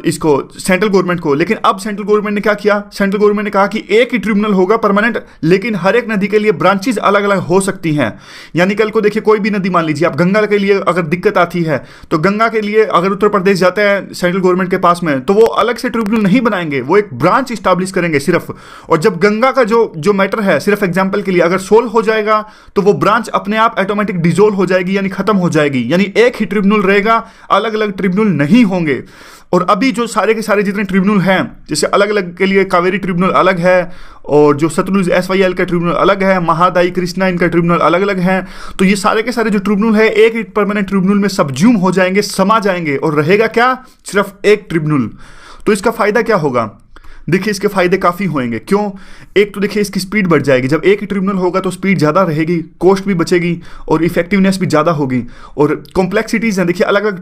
इसको, सेंट्रल गवर्नमेंट को। लेकिन अब सेंट्रल गवर्नमेंट ने क्या किया? सेंट्रल गवर्नमेंट ने कहा कि एक ही ट्रिब्यूनल होगा परमानेंट, लेकिन हर एक नदी के लिए ब्रांचेज अलग अलग हो सकती हैं। यानी कल को देखिए कोई भी नदी, मान लीजिए आप गंगा के लिए अगर दिक्कत आती है तो गंगा के लिए अगर उत्तर प्रदेश जाते हैं सेंट्रल गवर्नमेंट के पास में, तो वो अलग से ट्रिब्यूनल नहीं बनाएंगे, वो एक ब्रांच इस्टेब्लिश करेंगे सिर्फ। और जब गंगा का जो मैटर है, सिर्फ एग्जाम्पल के लिए अगर सोल्व हो जाएगा तो वो ब्रांच अपने आप ऑटोमेटिक डिसॉल्व हो जाएगी, यानी खत्म हो जाएगी। यानी एक ही ट्रिब्यूनल रहेगा, अलग अलग ट्रिब्यूनल नहीं होंगे। और अभी जो सारे के सारे जितने ट्रिब्यूनल हैं, जैसे अलग अलग के लिए कावेरी ट्रिब्यूनल अलग है, और जो सतलुज SYL का ट्रिब्यूनल अलग है, महादाई कृष्णा इनका ट्रिब्यूनल अलग अलग हैं। तो ये सारे के सारे जो ट्रिब्यूनल है एक ही परमानेंट ट्रिब्यूनल में सबज्यूम हो जाएंगे, समा जाएंगे, और रहेगा क्या? सिर्फ एक ट्रिब्यूनल। तो इसका फायदा क्या होगा? देखिए इसके फायदे काफ़ी होंगे। क्यों? एक तो देखिए इसकी स्पीड बढ़ जाएगी। जब एक ही ट्रिब्यूनल होगा तो स्पीड ज़्यादा रहेगी, कॉस्ट भी बचेगी और इफेक्टिवनेस भी ज़्यादा होगी। और कॉम्प्लेक्सिटीज़ हैं, देखिए अलग अलग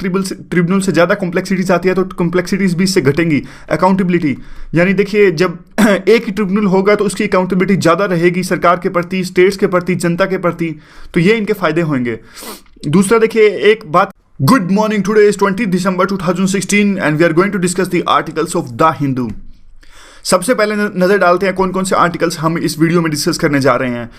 ट्रिब्यूनल से ज़्यादा कॉम्प्लेक्सिटीज़ आती है तो कॉम्प्लेक्सिटीज़ भी इससे घटेंगी। अकाउंटेबिलिटी, यानी देखिए जब एक ही ट्रिब्यूनल होगा तो उसकी अकाउंटेबिलिटी ज़्यादा रहेगी सरकार के प्रति, स्टेट्स के प्रति, जनता के प्रति। तो ये इनके फायदे होंगे। दूसरा देखिए एक बात, good morning, today is 20 December 2016 and we are going to discuss the articles of the Hindu. सबसे पहले नजर डालते हैं कौन कौन से आर्टिकल्स हम इस वीडियो में डिस्कस करने जा रहे हैं।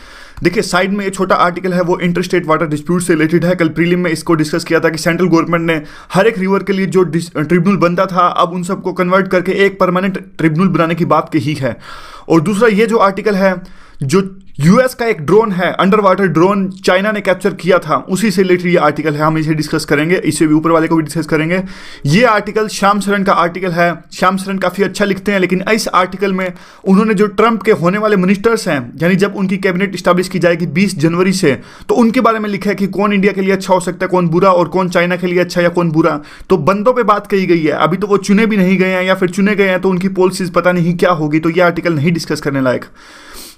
देखिए साइड में ये छोटा आर्टिकल है, वो इंटर स्टेट वाटर डिस्प्यूट से रिलेटेड है। कल प्रीलिम में इसको डिस्कस किया था कि सेंट्रल गवर्नमेंट ने हर एक रिवर के लिए जो ट्रिब्यूनल बनता था, अब उन सबको कन्वर्ट करके एक परमानेंट ट्रिब्यूनल बनाने की बात कही है। और दूसरा ये जो आर्टिकल है, जो यूएस का एक ड्रोन है, अंडर वाटर ड्रोन चाइना ने कैप्चर किया था, उसी से रिलेटेड ये आर्टिकल है, हम इसे डिस्कस करेंगे। इससे भी ऊपर वाले को भी डिस्कस करेंगे। ये आर्टिकल श्याम शरण का आर्टिकल है। श्याम शरण काफ़ी अच्छा लिखते हैं, लेकिन इस आर्टिकल में उन्होंने जो ट्रंप के होने वाले मिनिस्टर्स हैं, यानी जब उनकी कैबिनेट स्टैब्लिश की जाएगी 20 जनवरी से, तो उनके बारे में लिखा है कि कौन इंडिया के लिए अच्छा हो सकता है, कौन बुरा, और कौन चाइना के लिए अच्छा या कौन बुरा। तो बंदों पर बात कही गई है। अभी तो वो चुने भी नहीं गए हैं, या फिर चुने गए हैं तो उनकी पॉलिसीज पता नहीं क्या होगी। तो ये आर्टिकल नहीं डिस्कस करने लायक।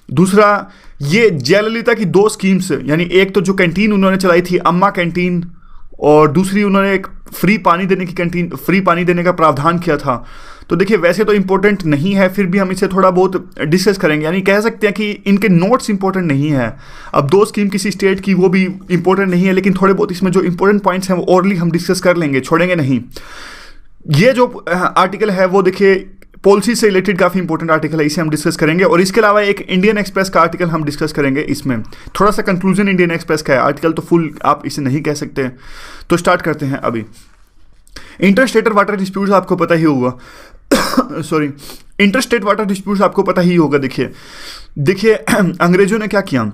दूसरा, ये जयललिता की 2 स्कीम्स, यानी एक तो जो कैंटीन उन्होंने चलाई थी अम्मा कैंटीन, और दूसरी उन्होंने एक फ्री पानी देने की कैंटीन, फ्री पानी देने का प्रावधान किया था। तो देखिए वैसे तो इंपॉर्टेंट नहीं है, फिर भी हम इसे थोड़ा बहुत डिस्कस करेंगे। यानी कह सकते हैं कि इनके नोट्स इंपॉर्टेंट नहीं है। अब 2 स्कीम किसी स्टेट की, वो भी इंपॉर्टेंट नहीं है, लेकिन थोड़े बहुत इसमें जो इंपॉर्टेंट पॉइंट्स हैं वो ओरली हम डिस्कस कर लेंगे, छोड़ेंगे नहीं। ये जो आर्टिकल है वो देखिए पॉलिसी से रिलेटेड काफ़ी इंपॉर्टेंट आर्टिकल है, इसे हम डिस्कस करेंगे। और इसके अलावा एक इंडियन एक्सप्रेस का आर्टिकल हम डिस्कस करेंगे। इसमें थोड़ा सा कंक्लूजन इंडियन एक्सप्रेस का है, आर्टिकल तो फुल आप इसे नहीं कह सकते। तो स्टार्ट करते हैं अभी। इंटरस्टेट वाटर डिस्प्यूट्स आपको पता ही होगा सॉरी, इंटरस्टेट वाटर डिस्प्यूट्स आपको पता ही होगा। देखिए अंग्रेजों ने क्या किया,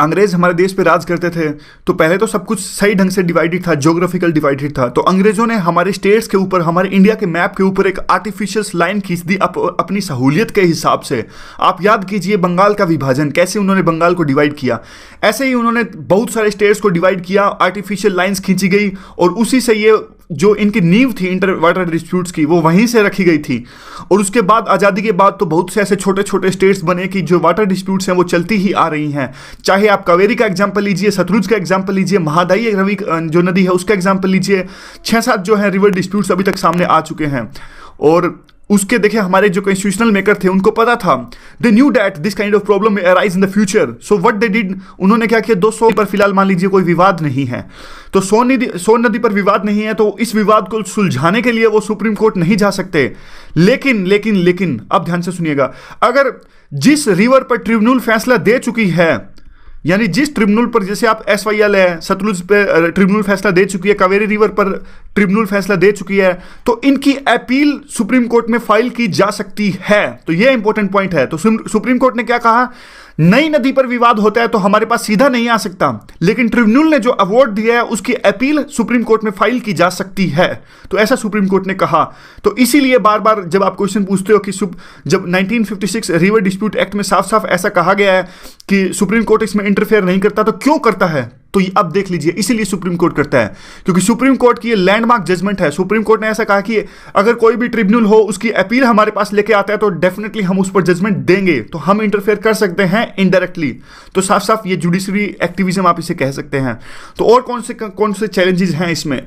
अंग्रेज हमारे देश पे राज करते थे तो पहले तो सब कुछ सही ढंग से डिवाइडेड था, ज्योग्राफिकल डिवाइडेड था। तो अंग्रेजों ने हमारे स्टेट्स के ऊपर, हमारे इंडिया के मैप के ऊपर एक आर्टिफिशियल लाइन खींच दी अपनी सहूलियत के हिसाब से। आप याद कीजिए बंगाल का विभाजन, कैसे उन्होंने बंगाल को डिवाइड किया, ऐसे ही उन्होंने बहुत सारे स्टेट्स को डिवाइड किया, आर्टिफिशियल लाइन्स खींची गई और उसी से ये जो इनकी नींव थी इंटर वाटर डिस्प्यूट्स की वो वहीं से रखी गई थी। और उसके बाद आज़ादी के बाद तो बहुत से ऐसे छोटे छोटे स्टेट्स बने कि जो वाटर डिस्प्यूट्स हैं वो चलती ही आ रही हैं। चाहे आप कावेरी का एग्जांपल लीजिए, सतलुज का एग्जांपल लीजिए, महादाई रवि जो नदी है उसका एग्जांपल लीजिए, 6-7 जो है रिवर डिस्प्यूट्स अभी तक सामने आ चुके हैं। और उसके देखिए हमारे जो कॉन्स्टिट्यूशनल मेकर थे उनको पता था, they knew that this kind of problem may arise in the future. So what they did, उन्होंने क्या किया, 200 पर फिलहाल मान लीजिए कोई विवाद नहीं है, तो सोन नदी पर विवाद नहीं है, तो इस विवाद को सुलझाने के लिए वो सुप्रीम कोर्ट नहीं जा सकते। लेकिन अब ध्यान से सुनिएगा, अगर जिस रिवर पर ट्रिब्यूनल फैसला दे चुकी है, यानी जिस ट्रिब्यूनल पर, जैसे आप SYL है, सतलुज पे ट्रिब्यूनल फैसला दे चुकी है, कावेरी रिवर पर ट्रिब्यूनल फैसला दे चुकी है, तो इनकी अपील सुप्रीम कोर्ट में फाइल की जा सकती है। तो ये इंपॉर्टेंट पॉइंट है। तो सुप्रीम कोर्ट ने क्या कहा, नई नदी पर विवाद होता है तो हमारे पास सीधा नहीं आ सकता, लेकिन ट्रिब्यूनल ने जो अवार्ड दिया है उसकी अपील सुप्रीम कोर्ट में फाइल की जा सकती है। तो ऐसा सुप्रीम कोर्ट ने कहा। तो इसीलिए बार बार जब आप क्वेश्चन पूछते हो कि जब 1956 रिवर डिस्प्यूट एक्ट में साफ साफ ऐसा कहा गया है कि सुप्रीम कोर्ट इसमें इंटरफेयर नहीं करता, तो क्यों करता है, तो अब देख लीजिए इसीलिए सुप्रीम कोर्ट करता है, क्योंकि सुप्रीम कोर्ट की ये लैंडमार्क जजमेंट है। सुप्रीम कोर्ट ने ऐसा कहा कि अगर कोई भी ट्रिब्यूनल हो उसकी अपील हमारे पास लेके आता है तो डेफिनेटली हम उस पर जजमेंट देंगे, तो हम इंटरफेयर कर सकते हैं इनडायरेक्टली। तो साफ साफ ये जुडिशरी एक्टिविज्म आप इसे कह सकते हैं। तो और कौन से चैलेंजेस हैं इसमें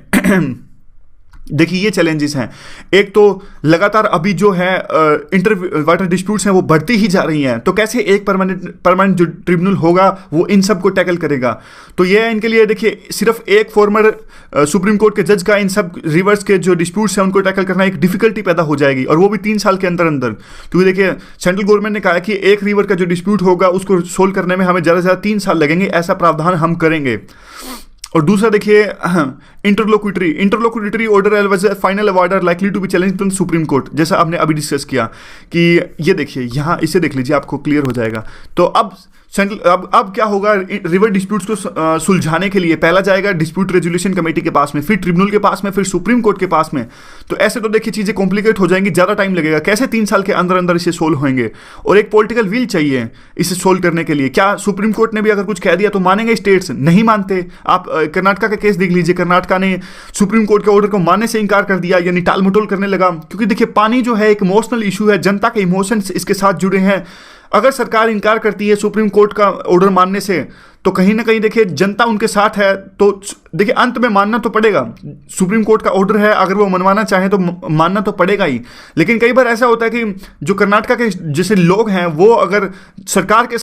देखिए ये चैलेंजेस हैं। एक तो लगातार अभी जो है इंटर वाटर डिस्प्यूट्स हैं वो बढ़ती ही जा रही हैं, तो कैसे एक परमानेंट जो ट्रिब्यूनल होगा वो इन सब को टैकल करेगा। तो ये है इनके लिए, देखिए सिर्फ एक फॉर्मर सुप्रीम कोर्ट के जज का इन सब रिवर्स के जो डिस्प्यूट्स हैं उनको टैकल करना एक डिफिकल्टी पैदा हो जाएगी, और वो भी 3 साल के अंदर अंदर। क्योंकि देखिए सेंट्रल गवर्नमेंट ने कहा कि एक रिवर का जो डिस्प्यूट होगा उसको सोल्व करने में हमें ज़्यादा से ज़्यादा 3 साल लगेंगे, ऐसा प्रावधान हम करेंगे। और दूसरा देखिए interlocutory order was final order likely to be challenged in Supreme Court, जैसा आपने अभी डिस्कस किया कि ये देखिए यहाँ इसे देख लीजिए आपको क्लियर हो जाएगा। तो अब क्या होगा, रिवर डिस्प्यूट्स को सुलझाने के लिए पहला जाएगा डिस्प्यूट रेजोल्यूशन कमेटी के पास में, फिर ट्रिब्यूनल के पास में, फिर सुप्रीम कोर्ट के पास में। तो ऐसे तो देखिए चीज़ें कॉम्प्लिकेट हो जाएंगी, ज़्यादा टाइम लगेगा। कैसे 3 साल के अंदर अंदर इसे सोल्व होंगे, और एक पॉलिटिकल विल चाहिए इसे सोल्व करने के लिए। क्या सुप्रीम कोर्ट ने भी अगर कुछ कह दिया तो मानेंगे स्टेट्स? नहीं मानते। आप कर्नाटका का केस देख लीजिए, कर्नाटका ने सुप्रीम कोर्ट के ऑर्डर को मानने से इनकार कर दिया, यानी टाल मटोल करने लगा। क्योंकि देखिए पानी जो है एक इमोशनल इशू है, जनता के इमोशंस इसके साथ जुड़े हैं। अगर सरकार इनकार करती है सुप्रीम कोर्ट का ऑर्डर मानने से, तो कहीं ना कहीं देखिए जनता उनके साथ है, तो देखिए अंत में मानना तो पड़ेगा। सुप्रीम कोर्ट का ऑर्डर है, अगर वो मनवाना चाहें तो मानना तो पड़ेगा ही। लेकिन कई बार ऐसा होता है कि जो कर्नाटका के जैसे लोग हैं वो अगर सरकार के